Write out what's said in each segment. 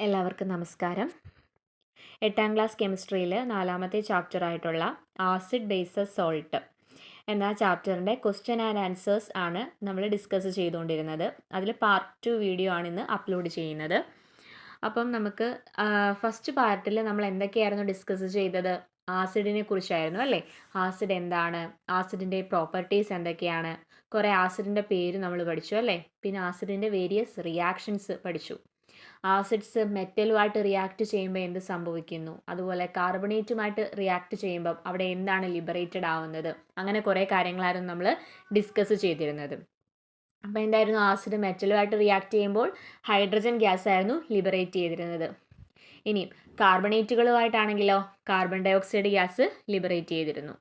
എല്ലാവർക്കും നമസ്കാരം. 8ാം class കെമിസ്ട്രിയിൽ 4ാമത്തെ chapter ആയിട്ടുള്ള ആസിഡ് ബേസസ് സോൾട്ട് എന്ന ചാപ്റ്ററിൻ്റെ ക്വസ്റ്റ്യൻ ആൻഡ് ആൻസേഴ്സ് ആണ് നമ്മൾ ഡിസ്കസ് ചെയ്തുകൊണ്ടിരുന്നത്. അതിൽ പാർട്ട് 2 വീഡിയോ ആണ് ഇന്ന് അപ്ലോഡ് ചെയ്യുന്നത്. അപ്പം നമുക്ക് ഫസ്റ്റ് പാർട്ടിൽ നമ്മൾ എന്തൊക്കെയായിരുന്നു ഡിസ്കസ് ചെയ്തത്? ആസിഡിനെ കുറിച്ചായിരുന്നു അല്ലേ? ആസിഡ് എന്താണ്, ആസിഡിൻ്റെ പ്രോപ്പർട്ടീസ് എന്തൊക്കെയാണ്, കുറേ ആസിഡിൻ്റെ പേര് നമ്മൾ പഠിച്ചു അല്ലേ? പിന്നെ ആസിഡിൻ്റെ വേരിയസ് റിയാക്ഷൻസ് പഠിച്ചു. ആസിഡ്സ് മെറ്റലുമായിട്ട് റിയാക്ട് ചെയ്യുമ്പോൾ എന്ത് സംഭവിക്കുന്നു, അതുപോലെ കാർബണേറ്റുമായിട്ട് റിയാക്ട് ചെയ്യുമ്പോൾ അവിടെ എന്താണ് ലിബറേറ്റഡ് ആവുന്നത്, അങ്ങനെ കുറേ കാര്യങ്ങളായിരുന്നു നമ്മൾ ഡിസ്കസ് ചെയ്തിരുന്നത്. അപ്പോൾ എന്തായിരുന്നു, ആസിഡ് മെറ്റലുമായിട്ട് റിയാക്ട് ചെയ്യുമ്പോൾ ഹൈഡ്രജൻ ഗ്യാസ് ആയിരുന്നു ലിബറേറ്റ് ചെയ്തിരുന്നത്. ഇനിയും കാർബണേറ്റുകളുമായിട്ടാണെങ്കിലോ carbon dioxide gas liberate ചെയ്തിരുന്നു.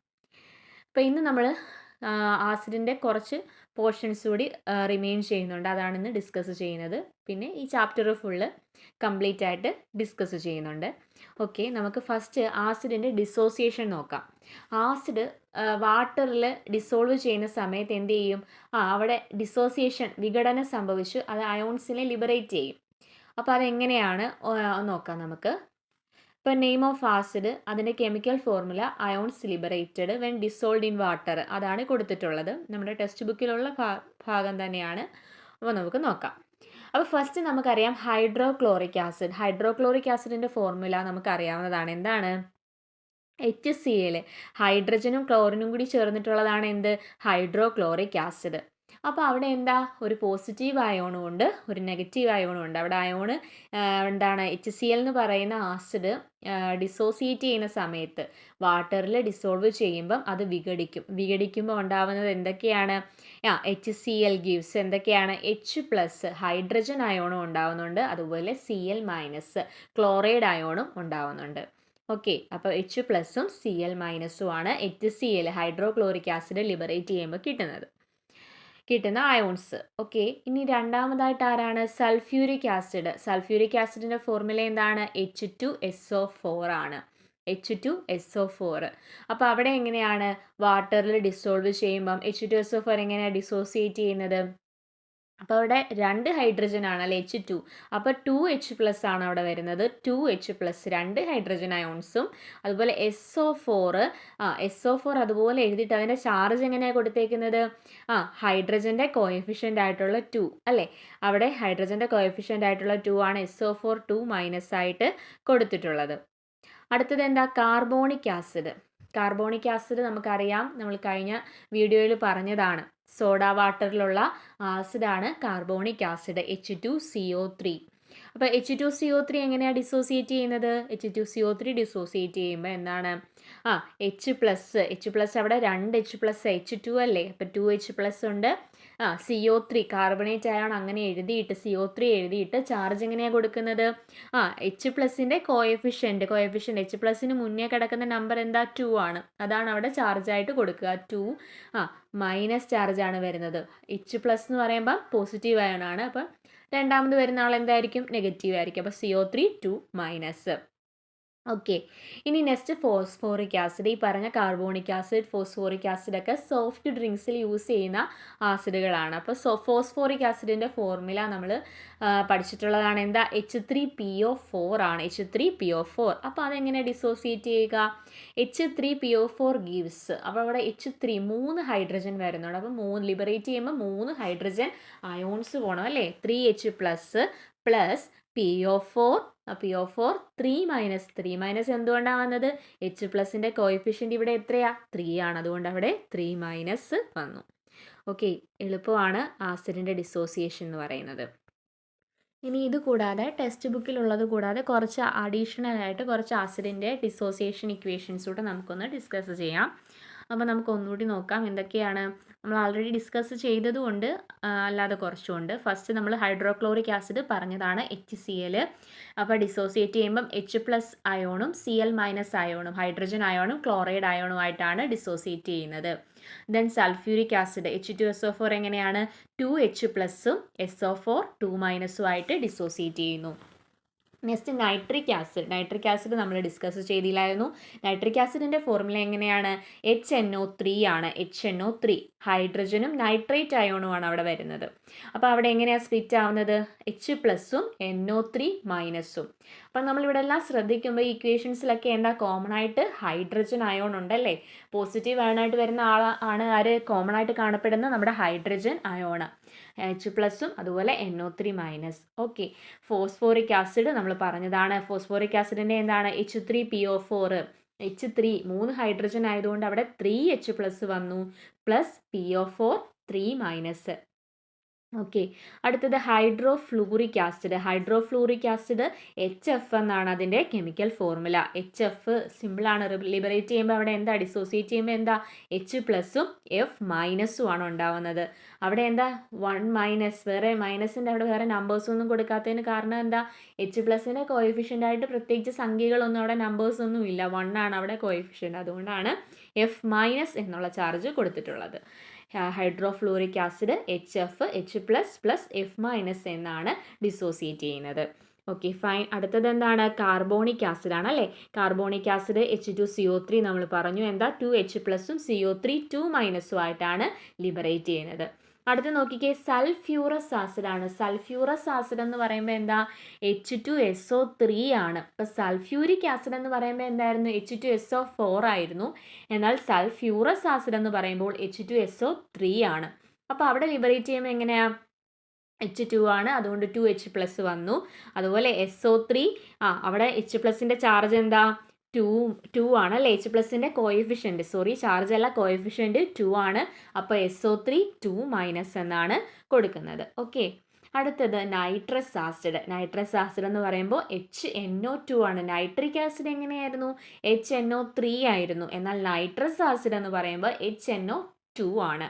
അപ്പോൾ ഇന്ന് നമ്മൾ ആസിഡിൻ്റെ കുറച്ച് പോർഷൻസ് കൂടി റിമെയിൻ ചെയ്യുന്നുണ്ട്, അതാണ് ഇന്ന് ഡിസ്കസ് ചെയ്യുന്നത്. പിന്നെ ഈ ചാപ്റ്റർ ഫുള്ള് കംപ്ലീറ്റ് ആയിട്ട് ഡിസ്കസ് ചെയ്യുന്നുണ്ട്. ഓക്കെ, നമുക്ക് ഫസ്റ്റ് ആസിഡിൻ്റെ ഡിസോസിയേഷൻ നോക്കാം. ആസിഡ് വാട്ടറിൽ ഡിസോൾവ് ചെയ്യുന്ന സമയത്ത് എന്ത് ചെയ്യും? അവിടെ ഡിസോസിയേഷൻ, വിഘടനം സംഭവിച്ചു അത് അയോൺസിനെ ലിബറേറ്റ് ചെയ്യും. അപ്പോൾ അതെങ്ങനെയാണ് നോക്കാം നമുക്ക്. ഇപ്പോൾ നെയിം ഓഫ് ആസിഡ്, അതിൻ്റെ chemical formula ions liberated when dissolved in water, അതാണ് കൊടുത്തിട്ടുള്ളത്. നമ്മുടെ ടെക്സ്റ്റ് ബുക്കിലുള്ള ഭാഗം തന്നെയാണ്. അപ്പോൾ നമുക്ക് നോക്കാം. അപ്പോൾ ഫസ്റ്റ് നമുക്കറിയാം ഹൈഡ്രോക്ലോറിക് ആസിഡ്. ഹൈഡ്രോക്ലോറിക് ആസിഡിൻ്റെ ഫോർമുല നമുക്കറിയാവുന്നതാണ്. എന്താണ്? HCl, ഹൈഡ്രജനും ക്ലോറിനും കൂടി ചേർന്നിട്ടുള്ളതാണ് എന്ത്? Hydrochloric acid. അപ്പോൾ അവിടെ എന്താ, ഒരു പോസിറ്റീവ് അയോണും ഉണ്ട്, ഒരു നെഗറ്റീവ് അയോണും ഉണ്ട്. അവിടെ അയോണ് എന്താണ്, HCl എന്ന് പറയുന്ന ആസിഡ് ഡിസോസിയേറ്റ് ചെയ്യുന്ന സമയത്ത് വാട്ടറിൽ ഡിസോൾവ് ചെയ്യുമ്പം അത് വിഘടിക്കുമ്പോൾ ഉണ്ടാവുന്നത് എന്തൊക്കെയാണ്? HCl ഗീവ്സ് എന്തൊക്കെയാണ്? H+, ഹൈഡ്രജൻ അയോണും ഉണ്ടാവുന്നുണ്ട്, അതുപോലെ Cl- ക്ലോറൈഡ് അയോണും ഉണ്ടാവുന്നുണ്ട്. ഓക്കെ, അപ്പോൾ H+ഉം Cl- ആണ് HCl, ഹൈഡ്രോക്ലോറിക് ആസിഡ് ലിബറേറ്റ് ചെയ്യുമ്പോൾ കിട്ടുന്ന അയോൺസ്. ഓക്കെ, ഇനി രണ്ടാമതായിട്ട് ആരാണ്? Sulphuric acid. സൾഫ്യൂരിക് ആസിഡിൻ്റെ ഫോർമുല എന്താണ്? H2SO4 ആണ്. H2SO4. അപ്പോൾ അവിടെ എങ്ങനെയാണ്, വാട്ടറിൽ ഡിസോൾവ് ചെയ്യുമ്പം H2SO4 എങ്ങനെയാണ് ഡിസോസിയേറ്റ് ചെയ്യുന്നത്? അപ്പോൾ അവിടെ 2 ഹൈഡ്രജൻ ആണ് അല്ലേ, H2. അപ്പോൾ 2H+ ആണ് അവിടെ വരുന്നത്. 2H+, 2 ഹൈഡ്രജൻ അയോൺസും, അതുപോലെ SO4 അതുപോലെ എഴുതിയിട്ട് അതിൻ്റെ ചാർജ് എങ്ങനെയാണ് കൊടുത്തേക്കുന്നത്? ഹൈഡ്രജൻ്റെ കോഎഫിഷ്യൻ്റ് ആയിട്ടുള്ള 2 അല്ലേ, അവിടെ ഹൈഡ്രജൻ്റെ കോഎഫിഷ്യൻ്റ് ആയിട്ടുള്ള 2 ആണ് SO4 2- ആയിട്ട് കൊടുത്തിട്ടുള്ളത്. അടുത്തത് എന്താ? Carbonic acid. കാർബോണിക് ആസിഡ് നമുക്കറിയാം, നമ്മൾ കഴിഞ്ഞ വീഡിയോയിൽ പറഞ്ഞതാണ്. സോഡ വാട്ടറിലുള്ള ആസിഡാണ് കാർബോണിക് ആസിഡ്, H2CO3. അപ്പോൾ H2CO3 എങ്ങനെയാണ് ഡിസോസിയേറ്റ് ചെയ്യുന്നത്? H2CO3 ഡിസോസിയേറ്റ് ചെയ്യുമ്പോൾ എന്താണ്? H+, അവിടെ 2H+, H2 അല്ലേ, അപ്പോൾ 2H+ ഉണ്ട്. CO3 കാർബണേറ്റ് അയോൺ അങ്ങനെ എഴുതിയിട്ട് CO3 എഴുതിയിട്ട് ചാർജ് എങ്ങനെയാണ് കൊടുക്കുന്നത്? H+ൻ്റെ കോഎഫിഷ്യൻ്റ് H+ന് മുന്നേ കിടക്കുന്ന നമ്പർ എന്താ? 2 ആണ്. അതാണ് അവിടെ ചാർജായിട്ട് കൊടുക്കുക. 2 മൈനസ് ചാർജാണ് വരുന്നത്. H+ എന്ന് പറയുമ്പോൾ പോസിറ്റീവ് അയോൺ ആണ്. അപ്പം രണ്ടാമത് വരുന്ന ആൾ എന്തായിരിക്കും? നെഗറ്റീവ് ആയിരിക്കും. അപ്പോൾ CO3 2-. ഓക്കെ, ഇനി നെക്സ്റ്റ് ഫോസ്ഫോറിക് ആസിഡ്. ഈ പറഞ്ഞ കാർബോണിക് ആസിഡ്, ഫോസ്ഫോറിക് ആസിഡ് ഒക്കെ സോഫ്റ്റ് ഡ്രിങ്ക്സിൽ യൂസ് ചെയ്യുന്ന ആസിഡുകളാണ്. അപ്പോൾ ഫോസ്ഫോറിക് ആസിഡിൻ്റെ ഫോർമുല നമ്മൾ പഠിച്ചിട്ടുള്ളതാണ്. എന്താ? H3PO4 ആണ്. H3PO4. അപ്പോൾ അതെങ്ങനെ ഡിസോസിയേറ്റ് ചെയ്യുക? H3PO4 ഗീവ്സ്, അപ്പോൾ അവിടെ H3 3 ഹൈഡ്രജൻ വരുന്നുണ്ട്. അപ്പോൾ ലിബറേറ്റ് ചെയ്യുമ്പോൾ 3 ഹൈഡ്രജൻ അയോൺസ് പോകണം അല്ലേ? 3H+ പ്ലസ് PO4 3- എന്തുകൊണ്ടാണ് വന്നത്? H+ൻ്റെ കോഎഫിഷ്യൻ്റ് ഇവിടെ എത്രയാ? 3 ആണ്. അതുകൊണ്ട് അവിടെ 3- വന്നു. ഓക്കെ, എളുപ്പമാണ് ആസിഡിൻ്റെ ഡിസോസിയേഷൻ എന്ന് പറയുന്നത്. ഇനി ഇത് കൂടാതെ ടെക്സ്റ്റ് ബുക്കിലുള്ളത് കൂടാതെ കുറച്ച് അഡീഷണൽ ആയിട്ട് കുറച്ച് ആസിഡിൻ്റെ ഡിസോസിയേഷൻ ഇക്വേഷൻസ് കൂടെ നമുക്കൊന്ന് ഡിസ്കസ് ചെയ്യാം. അപ്പോൾ നമുക്ക് ഒന്നുകൂടി നോക്കാം എന്തൊക്കെയാണ്. നമ്മൾ ആൾറെഡി ഡിസ്കസ് ചെയ്തതുകൊണ്ട് അല്ലാതെ കുറച്ചുകൊണ്ട്. ഫസ്റ്റ് നമ്മൾ ഹൈഡ്രോക്ലോറിക് ആസിഡ് പറഞ്ഞതാണ്, HCl. അപ്പോൾ ഡിസോസിയേറ്റ് ചെയ്യുമ്പം H+ അയോണും Cl- അയോണും, ഹൈഡ്രജൻ അയോണും ക്ലോറൈഡ് അയോണുമായിട്ടാണ് ഡിസോസിയേറ്റ് ചെയ്യുന്നത്. ദെൻ സൾഫ്യൂരിക് ആസിഡ് H2SO4 എങ്ങനെയാണ്? 2H+ഉം SO4 2- ആയിട്ട് ഡിസോസിയേറ്റ് ചെയ്യുന്നു. നെക്സ്റ്റ് നൈട്രിക് ആസിഡ് നമ്മൾ ഡിസ്കസ് ചെയ്തില്ലായിരുന്നു. നൈട്രിക് ആസിഡിൻ്റെ ഫോർമുല എങ്ങനെയാണ്? HNO3 ആണ്. HNO3 ഹൈഡ്രജനും നൈട്രേറ്റ് അയോണുമാണ് അവിടെ വരുന്നത്. അപ്പോൾ അവിടെ എങ്ങനെയാണ് സ്പ്ലിറ്റ് ആവുന്നത്? H+ഉം NO3 മൈനസും. അപ്പം നമ്മളിവിടെ എല്ലാം ശ്രദ്ധിക്കുമ്പോൾ ഇക്വേഷൻസിലൊക്കെ എന്താ കോമൺ ആയിട്ട് ഹൈഡ്രജൻ അയോൺ ഉണ്ടല്ലേ. പോസിറ്റീവ് അയോണായിട്ട് വരുന്ന ആണ് ആര്? കോമൺ ആയിട്ട് കാണപ്പെടുന്ന നമ്മുടെ ഹൈഡ്രജൻ അയോണ് H+ഉം അതുപോലെ NO3 minus. Okay, phosphoric acid നമ്മൾ പറഞ്ഞതാണ്. ഫോസ്ഫോറിക് ആസിഡിൻ്റെ എന്താണ്? H3PO4. H3 3 ഹൈഡ്രജൻ ആയതുകൊണ്ട് അവിടെ 3H+ വന്നു, പ്ലസ് PO4 3 മൈനസ്. ഓക്കെ, അടുത്തത് hydrofluoric acid. Hydrofluoric acid HF എന്നാണ് അതിൻ്റെ കെമിക്കൽ ഫോർമുല. HF സിമ്പിളാണ്. ലിബറേറ്റ് ചെയ്യുമ്പോൾ അവിടെ എന്താ? ഡിസോസിയേറ്റ് ചെയ്യുമ്പോൾ എന്താ? H+ഉം F- ആണ് ഉണ്ടാവുന്നത്. അവിടെ എന്താ? 1 മൈനസ്. വേറെ മൈനസിൻ്റെ അവിടെ വേറെ നമ്പേഴ്സൊന്നും കൊടുക്കാത്തതിന് കാരണം എന്താ? H+ൻ്റെ കോഎഫിഷ്യൻ്റ് ആയിട്ട് പ്രത്യേകിച്ച് സംഖ്യകളൊന്നും അവിടെ നമ്പേഴ്സൊന്നും ഇല്ല. 1 ആണ് അവിടെ കോഎഫിഷ്യൻ്റ്. അതുകൊണ്ടാണ് F- എന്നുള്ള ചാർജ് കൊടുത്തിട്ടുള്ളത്. Hydrofluoric acid HF H+ F- എന്നാണ് ഡിസോസിയേറ്റ് ചെയ്യുന്നത്. Okay fine. അടുത്തത് എന്താണ്? കാർബോണിക് ആസിഡ് ആണ് അല്ലേ. കാർബോണിക് ആസിഡ് H2CO3 നമ്മൾ പറഞ്ഞു. എന്താ? 2H+ഉം CO3 2- ആയിട്ടാണ് ലിബറേറ്റ് ചെയ്യുന്നത്. അടുത്ത് നോക്കിക്കേ, സൾഫ്യൂറസ് ആസിഡ് ആണ്. സൾഫ്യൂറസ് ആസിഡ് എന്ന് പറയുമ്പോൾ എന്താ? H2SO3 ആണ്. ഇപ്പോൾ സൾഫ്യൂരിക് ആസിഡ് എന്ന് പറയുമ്പോൾ എന്തായിരുന്നു? H2SO4 ആയിരുന്നു. എന്നാൽ സൾഫ്യൂറസ് ആസിഡ് എന്ന് പറയുമ്പോൾ H2SO3 ആണ്. അപ്പോൾ അവിടെ ലിബറേറ്റ് ചെയ്യുമ്പോൾ എങ്ങനെയാണ്? H2 ആണ്, അതുകൊണ്ട് 2H+ വന്നു. അതുപോലെ SO3 അവിടെ H+ൻ്റെ ചാർജ് എന്താ? 2 ആണ് അല്ലേ. H+ൻ്റെ കോഎഫിഷ്യൻറ്റ്, ചാർജ് അല്ല, കോഎഫിഷ്യൻറ്റ് 2 ആണ്. അപ്പോൾ SO3 2- എന്നാണ് കൊടുക്കുന്നത്. ഓക്കെ, അടുത്തത് നൈട്രസ് ആസിഡ്. നൈട്രസ് ആസിഡ് എന്ന് പറയുമ്പോൾ HNO2 ആണ്. നൈട്രിക് ആസിഡ് എങ്ങനെയായിരുന്നു? HNO3 ആയിരുന്നു. എന്നാൽ നൈട്രസ് ആസിഡ് എന്ന് പറയുമ്പോൾ HNO2 ആണ്.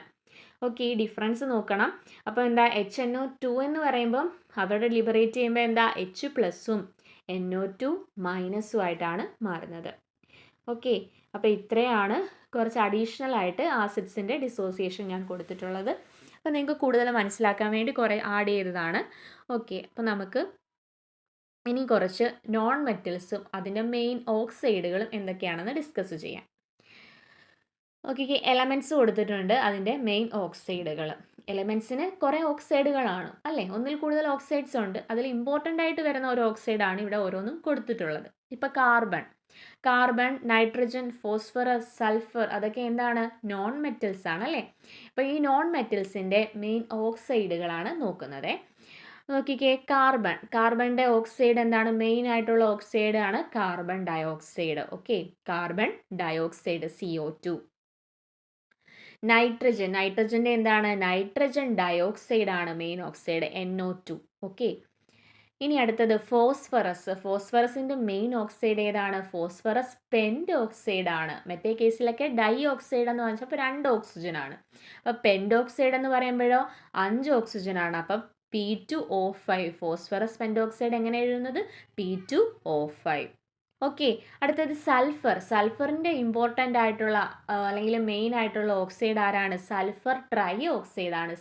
ഓക്കെ, ഈ ഡിഫറൻസ് നോക്കണം. അപ്പോൾ എന്താ? HNO2 എന്ന് പറയുമ്പം അവിടെ ലിബറേറ്റ് ചെയ്യുമ്പോൾ എന്താ? H+ഉം NO2- ആയിട്ടാണ് മാറുന്നത്. ഓക്കെ, അപ്പോൾ ഇത്രയാണ് കുറച്ച് അഡീഷണൽ ആയിട്ട് ആസിഡ്സിൻ്റെ ഡിസോസിയേഷൻ ഞാൻ കൊടുത്തിട്ടുള്ളത്. അപ്പോൾ നിങ്ങൾക്ക് കൂടുതൽ മനസ്സിലാക്കാൻ വേണ്ടി കുറേ ആഡ് ചെയ്തതാണ്. ഓക്കെ, അപ്പോൾ നമുക്ക് ഇനി കുറച്ച് നോൺ മെറ്റൽസും അതിൻ്റെ മെയിൻ ഓക്സൈഡുകളും എന്തൊക്കെയാണെന്ന് ഡിസ്കസ് ചെയ്യാം. ഓക്കെ, എലമെൻറ്റ്സ് കൊടുത്തിട്ടുണ്ട്, അതിൻ്റെ മെയിൻ ഓക്സൈഡുകൾ. എലമെൻറ്റ്സിന് കുറേ ഓക്സൈഡുകളാണ് അല്ലേ. ഒന്നിൽ കൂടുതൽ ഓക്സൈഡ്സ് ഉണ്ട്. അതിൽ ഇമ്പോർട്ടൻ്റ് ആയിട്ട് വരുന്ന ഒരു ഓക്സൈഡാണ് ഇവിടെ ഓരോന്നും കൊടുത്തിട്ടുള്ളത്. ഇപ്പോൾ കാർബൺ, നൈട്രജൻ, ഫോസ്ഫറസ്, സൾഫർ അതൊക്കെ എന്താണ്? നോൺ മെറ്റൽസ് ആണ് അല്ലേ. അപ്പോൾ ഈ നോൺ മെറ്റൽസിൻ്റെ മെയിൻ ഓക്സൈഡുകളാണ് നോക്കുന്നത്. നോക്കിക്കേ, കാർബണിൻ്റെ ഓക്സൈഡ് എന്താണ്? മെയിൻ ആയിട്ടുള്ള ഓക്സൈഡ് ആണ് carbon dioxide. Okay, carbon dioxide CO2. നൈട്രജൻ്റെ എന്താണ്? നൈട്രജൻ ഡയോക്സൈഡ് ആണ് മെയിൻ ഓക്സൈഡ് NO2. ഓക്കെ, ഇനി അടുത്തത് ഫോസ്ഫറസിൻ്റെ മെയിൻ ഓക്സൈഡ് ഏതാണ്? ഫോസ്ഫറസ് പെൻഡോക്സൈഡ് ആണ്. മറ്റേ കേസിലൊക്കെ ഡൈ ഓക്സൈഡ് എന്ന് പറഞ്ഞപ്പോൾ 2 ഓക്സിജൻ ആണ്. അപ്പോൾ പെൻഡോക്സൈഡ് എന്ന് പറയുമ്പോഴോ 5 ഓക്സിജൻ ആണ്. അപ്പം P2O5. ഫോസ്ഫറസ് പെൻഡോക്സൈഡ് എങ്ങനെ എഴുതുന്നത്? P2O5. ഓക്കെ, അടുത്തത് സൾഫറിൻ്റെ ഇമ്പോർട്ടൻ്റ് ആയിട്ടുള്ള അല്ലെങ്കിൽ മെയിൻ ആയിട്ടുള്ള ഓക്സൈഡ് ആരാണ്? സൾഫർ ട്രൈ ഓക്സൈഡ് ആണ്.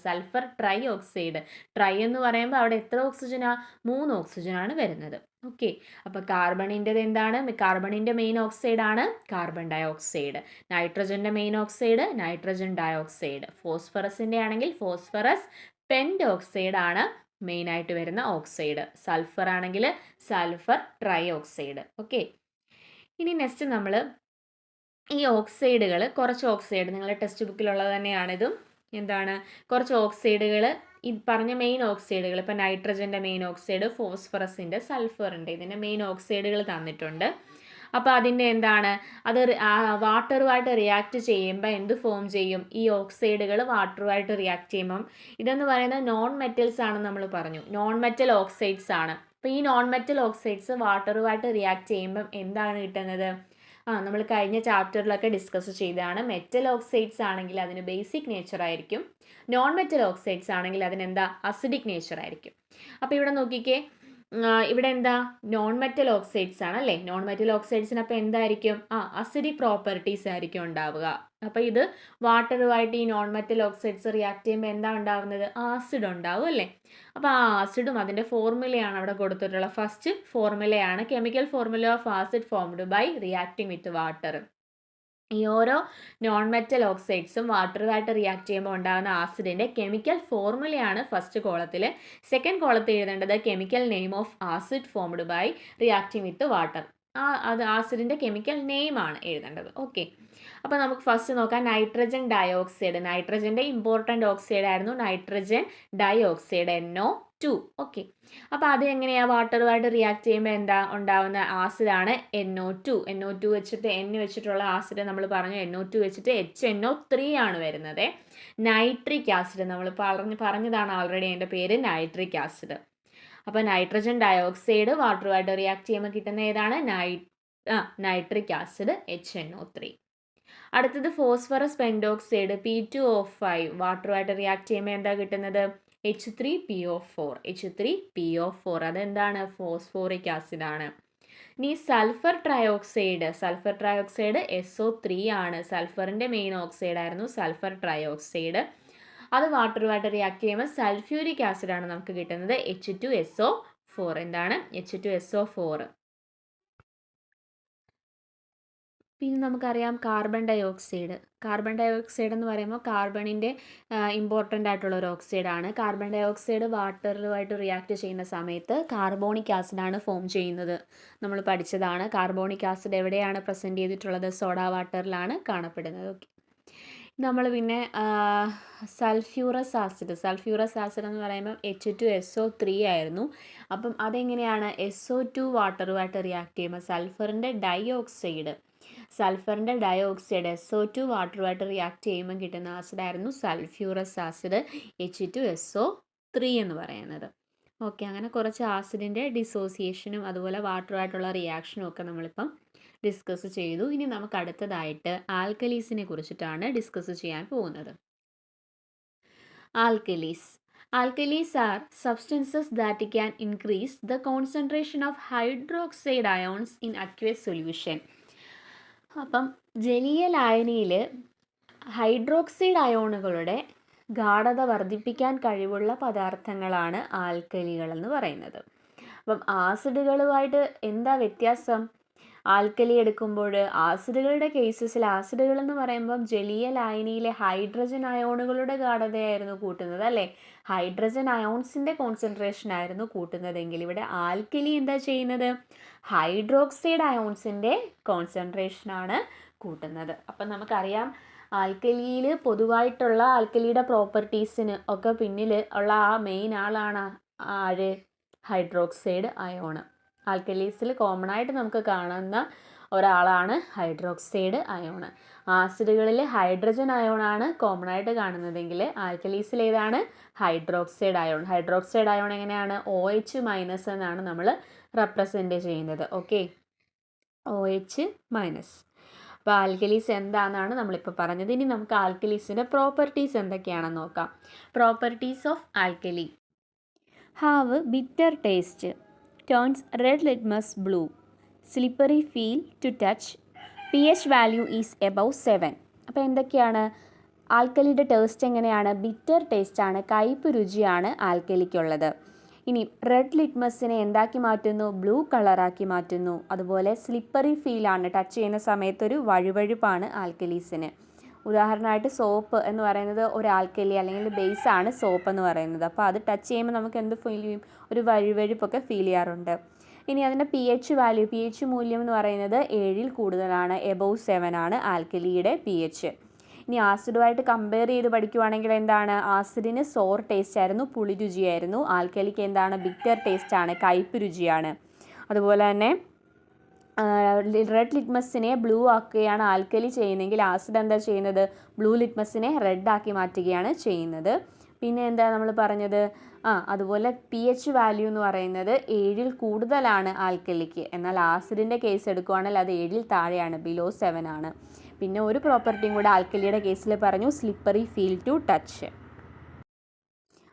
ട്രൈ എന്ന് പറയുമ്പോൾ അവിടെ എത്ര ഓക്സിജനാണ്? 3 ഓക്സിജനാണ് വരുന്നത്. ഓക്കെ, അപ്പോൾ കാർബണിൻ്റെത് എന്താണ്? കാർബണിൻ്റെ മെയിൻ ഓക്സൈഡ് ആണ് കാർബൺ ഡയോക്സൈഡ്. നൈട്രജൻ്റെ മെയിൻ ഓക്സൈഡ് നൈട്രജൻ ഡയോക്സൈഡ്. ഫോസ്ഫറസിൻ്റെ ആണെങ്കിൽ ഫോസ്ഫറസ് പെൻഡോക്സൈഡ് ആണ് മെയിനായിട്ട് വരുന്ന ഓക്സൈഡ്. സൾഫർ ആണെങ്കിൽ സൾഫർ ട്രൈ ഓക്സൈഡ്. ഓക്കെ, ഇനി നെക്സ്റ്റ് നമ്മൾ ഈ ഓക്സൈഡുകൾ, കുറച്ച് ഓക്സൈഡ് നിങ്ങളുടെ ടെക്സ്റ്റ് ബുക്കിലുള്ളത് തന്നെയാണിതും. എന്താണ്? കുറച്ച് ഓക്സൈഡുകൾ, ഈ പറഞ്ഞ മെയിൻ ഓക്സൈഡുകൾ, ഇപ്പോൾ നൈട്രജൻ്റെ മെയിൻ ഓക്സൈഡ്, ഫോസ്ഫറസിൻ്റെ, സൾഫറിൻ്റെ, ഇതിൻ്റെ മെയിൻ ഓക്സൈഡുകൾ തന്നിട്ടുണ്ട്. അപ്പോൾ അതിൻ്റെ എന്താണ്? അത് വാട്ടറുമായിട്ട് റിയാക്ട് ചെയ്യുമ്പോൾ എന്ത് ഫോം ചെയ്യും? ഈ ഓക്സൈഡുകൾ വാട്ടറുമായിട്ട് റിയാക്ട് ചെയ്യുമ്പം ഇതെന്ന് പറയുന്നത് നോൺ മെറ്റൽസ് ആണെന്ന് നമ്മൾ പറഞ്ഞു. നോൺ മെറ്റൽ ഓക്സൈഡ്സ് ആണ്. അപ്പോൾ ഈ നോൺ മെറ്റൽ ഓക്സൈഡ്സ് വാട്ടറുമായിട്ട് റിയാക്ട് ചെയ്യുമ്പം എന്താണ് കിട്ടുന്നത്? നമ്മൾ കഴിഞ്ഞ ചാപ്റ്ററിലൊക്കെ ഡിസ്കസ് ചെയ്തതാണ്. മെറ്റൽ ഓക്സൈഡ്സ് ആണെങ്കിൽ അതിന് ബേസിക് നേച്ചർ ആയിരിക്കും. നോൺ മെറ്റൽ ഓക്സൈഡ്സ് ആണെങ്കിൽ അതിനെന്താ? അസിഡിക് നേച്ചർ ആയിരിക്കും. അപ്പോൾ ഇവിടെ നോക്കിക്കേ, ഇവിടെ എന്താ നോൺ മെറ്റൽ ഓക്സൈഡ്സ് ആണ് അല്ലേ? നോൺ മെറ്റൽ ഓക്സൈഡ്സിന് അപ്പോൾ എന്തായിരിക്കും? അസിഡിക് പ്രോപ്പർട്ടീസ് ആയിരിക്കും ഉണ്ടാവുക. അപ്പോൾ ഇത് വാട്ടറുമായിട്ട് ഈ നോൺ മെറ്റൽ ഓക്സൈഡ്സ് റിയാക്ട് ചെയ്യുമ്പോൾ എന്താ ഉണ്ടാവുന്നത്? ആസിഡ് ഉണ്ടാവും അല്ലേ? അപ്പോൾ ആ ആസിഡും അതിൻ്റെ ഫോർമുലയാണ് അവിടെ കൊടുത്തിട്ടുള്ള ഫസ്റ്റ് ഫോർമുലയാണ് chemical formula of acid formed by reacting with water. ഈ ഓരോ നോൺ മെറ്റൽ ഓക്സൈഡ്സും വാട്ടറുമായിട്ട് റിയാക്ട് ചെയ്യുമ്പോൾ ഉണ്ടാകുന്ന ആസിഡിൻ്റെ കെമിക്കൽ ഫോർമുലയാണ് ഫസ്റ്റ് കോളത്തിൽ. സെക്കൻഡ് കോളത്തിൽ എഴുതേണ്ടത് chemical name of acid formed by reacting with water. അത് ആസിഡിൻ്റെ കെമിക്കൽ നെയിമാണ് എഴുതേണ്ടത്. ഓക്കെ, അപ്പോൾ നമുക്ക് ഫസ്റ്റ് നോക്കാം നൈട്രജൻ ഡയോക്സൈഡ്. നൈട്രജൻ്റെ ഇമ്പോർട്ടൻ്റ് ഓക്സൈഡ് ആയിരുന്നു നൈട്രജൻ ഡയോക്സൈഡ് NO2. ഓക്കെ, അപ്പോൾ അത് എങ്ങനെയാണ് വാട്ടറുമായിട്ട് റിയാക്ട് ചെയ്യുമ്പോൾ എന്താ ഉണ്ടാവുന്ന ആസിഡാണ് NO2 വെച്ചിട്ട് വെച്ചിട്ടുള്ള ആസിഡ് നമ്മൾ പറഞ്ഞു NO2 വെച്ചിട്ട് HNO3 ആണ് വരുന്നത്. നൈട്രിക് ആസിഡ് നമ്മൾ പറഞ്ഞതാണ് ഓൾറെഡി, അതിൻ്റെ പേര് നൈട്രിക് ആസിഡ്. അപ്പോൾ നൈട്രജൻ ഡയോക്സൈഡ് വാട്ടറുമായിട്ട് റിയാക്ട് ചെയ്യുമ്പോൾ കിട്ടുന്ന ഏതാണ്? Nitric acid HNO3. അടുത്തത് ഫോസ്ഫറസ് പെൻഡോക്സൈഡ് P2O5 വാട്ടറുമായിട്ട് റിയാക്ട് ചെയ്യുമ്പോൾ എന്താ കിട്ടുന്നത്? H3PO4. അതെന്താണ്? ഫോസ്ഫോറിക് ആസിഡാണ്. ഇനി സൾഫർ ട്രയോക്സൈഡ് SO3 ആണ്. സൾഫറിൻ്റെ മെയിൻ ഓക്സൈഡ് ആയിരുന്നു സൾഫർ ട്രയോക്സൈഡ്. അത് വാട്ടറുമായിട്ട് റിയാക്ട് ചെയ്യുമ്പോൾ സൾഫ്യൂരിക് ആസിഡാണ് നമുക്ക് കിട്ടുന്നത് H2SO4. എന്താണ്? H2SO4. പിന്നെ നമുക്കറിയാം കാർബൺ ഡയോക്സൈഡ് എന്ന് പറയുമ്പോൾ കാർബണിൻ്റെ ഇമ്പോർട്ടൻ്റ് ആയിട്ടുള്ള ഒരു ഓക്സൈഡാണ്. കാർബൺ ഡയോക്സൈഡ് വാട്ടറുമായിട്ട് റിയാക്ട് ചെയ്യുന്ന സമയത്ത് കാർബോണിക് ആസിഡാണ് ഫോം ചെയ്യുന്നത്. നമ്മൾ പഠിച്ചതാണ്. കാർബോണിക് ആസിഡ് എവിടെയാണ് പ്രസൻറ്റ് ചെയ്തിട്ടുള്ളത്? സോഡ വാട്ടറിലാണ് കാണപ്പെടുന്നത്. ഓക്കെ, നമ്മൾ പിന്നെ സൾഫ്യൂറസ് ആസിഡ് എന്ന് പറയുമ്പോൾ H2SO3 ആയിരുന്നു. അപ്പം അതെങ്ങനെയാണ്? SO2 വാട്ടറുമായിട്ട് റിയാക്ട് ചെയ്യുമ്പോൾ സൾഫറിൻ്റെ ഡയോക്സൈഡ് SO2 വാട്ടറുമായിട്ട് റിയാക്ട് ചെയ്യുമ്പോൾ കിട്ടുന്ന ആസിഡായിരുന്നു സൾഫ്യൂറസ് ആസിഡ് H2SO3 എന്ന് പറയുന്നത്. ഓക്കെ, അങ്ങനെ കുറച്ച് ആസിഡിൻ്റെ ഡിസോസിയേഷനും അതുപോലെ വാട്ടറുമായിട്ടുള്ള റിയാക്ഷനും ഒക്കെ നമ്മളിപ്പം ഡിസ്കസ് ചെയ്തു. ഇനി നമുക്ക് അടുത്തതായിട്ട് ആൽക്കലീസിനെ കുറിച്ചിട്ടാണ് ഡിസ്കസ് ചെയ്യാൻ പോകുന്നത്. Alkalis are substances that can increase the concentration of hydroxide ions in aqueous solution. അപ്പം ജലീയ ലായനിയിൽ ഹൈഡ്രോക്സൈഡ് അയോണുകളുടെ ഗാഢത വർദ്ധിപ്പിക്കാൻ കഴിവുള്ള പദാർത്ഥങ്ങളാണ് ആൽക്കലികൾ എന്ന് പറയുന്നത്. അപ്പം ആസിഡുകളുമായിട്ട് എന്താ വ്യത്യാസം? ആൽക്കലി എടുക്കുമ്പോൾ ആസിഡുകളുടെ കേസസിൽ ആസിഡുകൾ എന്ന് പറയുമ്പം ജലീയ ലായനിയിലെ ഹൈഡ്രജൻ അയോണുകളുടെ ഗാഢതയായിരുന്നു കൂട്ടുന്നത് അല്ലേ? ഹൈഡ്രജൻ അയോൺസിൻ്റെ കോൺസെൻട്രേഷൻ ആയിരുന്നു കൂട്ടുന്നതെങ്കിൽ ഇവിടെ ആൽക്കലി എന്താ ചെയ്യുന്നത്? ഹൈഡ്രോക്സൈഡ് അയോൺസിൻ്റെ കോൺസെൻട്രേഷനാണ് കൂട്ടുന്നത്. അപ്പം നമുക്കറിയാം ആൽക്കലിയിൽ പൊതുവായിട്ടുള്ള ആൽക്കലിയുടെ പ്രോപ്പർട്ടീസിന് ഒക്കെ പിന്നിൽ ഉള്ള ആ മെയിൻ ആളാണ് ആര്? Hydroxide ion. ആൽക്കലീസിൽ കോമൺ ആയിട്ട് നമുക്ക് കാണുന്ന ഒരാളാണ് ഹൈഡ്രോക്സൈഡ് അയോൺ. ആസിഡുകളിൽ ഹൈഡ്രജൻ അയോണാണ് കോമൺ ആയിട്ട് കാണുന്നതെങ്കിൽ ആൽക്കലീസിൽ ഏതാണ്? ഹൈഡ്രോക്സൈഡ് അയോൺ എങ്ങനെയാണ്? OH- എന്നാണ് നമ്മൾ റെപ്രസെൻ്റ് ചെയ്യുന്നത്. Okay, OH-. അപ്പോൾ ആൽക്കലീസ് എന്താണെന്നാണ് നമ്മളിപ്പോൾ പറഞ്ഞത്. ഇനി നമുക്ക് ആൽക്കലീസിൻ്റെ പ്രോപ്പർട്ടീസ് എന്തൊക്കെയാണെന്ന് നോക്കാം. Properties of alkali: have bitter taste, turns red litmus blue, slippery feel to touch, pH value is above 7. അപ്പോൾ എന്തൊക്കെയാണ്? ആൽക്കലിയുടെ ടേസ്റ്റ് എങ്ങനെയാണ്? ബിറ്റർ ടേസ്റ്റ് ആണ്, കയ്പ് രുചിയാണ് ആൽക്കലിക്കുള്ളത്. ഇനി റെഡ് ലിറ്റ്മസിനെ എന്താക്കി മാറ്റുന്നു? ബ്ലൂ കളറാക്കി മാറ്റുന്നു. അതുപോലെ സ്ലിപ്പറി ഫീലാണ്, ടച്ച് ചെയ്യുന്ന സമയത്തൊരു വഴുവഴുപ്പാണ് ആൽക്കലീസിന്. ഉദാഹരണമായിട്ട് സോപ്പ് എന്ന് പറയുന്നത് ഒരു ആൽക്കലി അല്ലെങ്കിൽ ബേസാണ് സോപ്പ് എന്ന് പറയുന്നത്. അപ്പോൾ അത് ടച്ച് ചെയ്യുമ്പോൾ നമുക്ക് എന്ത് ഫീൽ ചെയ്യും? ഒരു വഴുവഴുപ്പൊക്കെ ഫീൽ ചെയ്യാറുണ്ട്. ഇനി അതിൻ്റെ pH മൂല്യം എന്ന് പറയുന്നത് 7ൽ കൂടുതലാണ്, എബോവ് 7 ആണ് ആൽക്കലിയുടെ pH. ഇനി ആസിഡുമായിട്ട് കമ്പയർ ചെയ്ത് പഠിക്കുവാണെങ്കിൽ എന്താണ്? ആസിഡിന് സോർ ടേസ്റ്റ് ആയിരുന്നു, പുളി രുചിയായിരുന്നു. ആൽക്കലിക്ക് എന്താണ്? ബിറ്റർ ടേസ്റ്റ് ആണ്, കയ്പ് രുചിയാണ്. അതുപോലെ തന്നെ റെഡ് ലിറ്റ്മസിനെ ബ്ലൂ ആക്കുകയാണ് ആൽക്കലി ചെയ്യുന്നതെങ്കിൽ ആസിഡ് എന്താ ചെയ്യുന്നത്? ബ്ലൂ ലിറ്റ്മസിനെ റെഡ് ആക്കി മാറ്റുകയാണ് ചെയ്യുന്നത്. പിന്നെ എന്താ നമ്മൾ പറഞ്ഞത്? അതുപോലെ pH വാല്യൂ എന്ന് പറയുന്നത് 7ൽ കൂടുതലാണ് ആൽക്കലിക്ക്. എന്നാൽ ആസിഡിൻ്റെ കേസ് എടുക്കുകയാണെങ്കിൽ അത് 7ൽ താഴെയാണ്, ബിലോ 7 ആണ്. പിന്നെ ഒരു പ്രോപ്പർട്ടിയും കൂടെ ആൽക്കലിയുടെ കേസിൽ പറഞ്ഞു, സ്ലിപ്പറി ഫീൽ ടു ടച്ച്.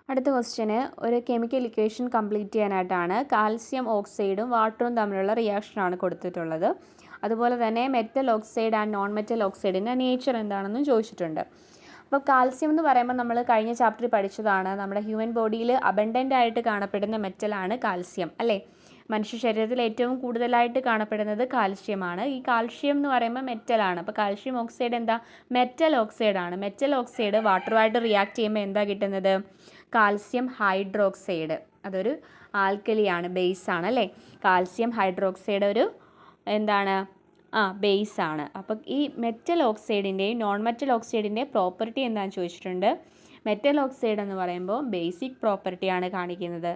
അടുത്ത ക്വസ്റ്റ്യന് ഒരു കെമിക്കൽ ഇക്വേഷൻ കംപ്ലീറ്റ് ചെയ്യാനായിട്ടാണ്. കാൽസ്യം ഓക്സൈഡും വാട്ടറും തമ്മിലുള്ള റിയാക്ഷനാണ് കൊടുത്തിട്ടുള്ളത്. അതുപോലെ തന്നെ metal oxide and non metal ഓക്സൈഡിൻ്റെ നേച്ചർ എന്താണെന്നും ചോദിച്ചിട്ടുണ്ട്. അപ്പോൾ കാൽസ്യം എന്ന് പറയുമ്പോൾ നമ്മൾ കഴിഞ്ഞ ചാപ്റ്ററിൽ പഠിച്ചതാണ്. നമ്മുടെ ഹ്യൂമൻ ബോഡിയിൽ അബണ്ടൻ്റ് ആയിട്ട് കാണപ്പെടുന്ന മെറ്റലാണ് കാൽസ്യം അല്ലേ. മനുഷ്യ ശരീരത്തിൽ ഏറ്റവും കൂടുതലായിട്ട് കാണപ്പെടുന്നത് കാൽഷ്യമാണ്. ഈ കാൽഷ്യം എന്ന് പറയുമ്പോൾ മെറ്റലാണ്. അപ്പോൾ കാൽഷ്യം ഓക്സൈഡ് എന്താ, മെറ്റൽ ഓക്സൈഡാണ്. മെറ്റൽ ഓക്സൈഡ് വാട്ടറുമായിട്ട് റിയാക്ട് ചെയ്യുമ്പോൾ എന്താ കിട്ടുന്നത്, കാൽസ്യം ഹൈഡ്രോക്സൈഡ്. അതൊരു ആൽക്കലിയാണ്, ബേസാണ് അല്ലേ. കാൽസ്യം ഹൈഡ്രോക്സൈഡ് ഒരു എന്താണ്, ബേസാണ്. അപ്പം ഈ മെറ്റൽ ഓക്സൈഡിൻ്റെയും നോൺ മെറ്റൽ ഓക്സൈഡിൻ്റെയും പ്രോപ്പർട്ടി എന്താണെന്ന് ചോദിച്ചിട്ടുണ്ട്. മെറ്റൽ ഓക്സൈഡ് എന്ന് പറയുമ്പോൾ ബേസിക് പ്രോപ്പർട്ടിയാണ് കാണിക്കുന്നത്.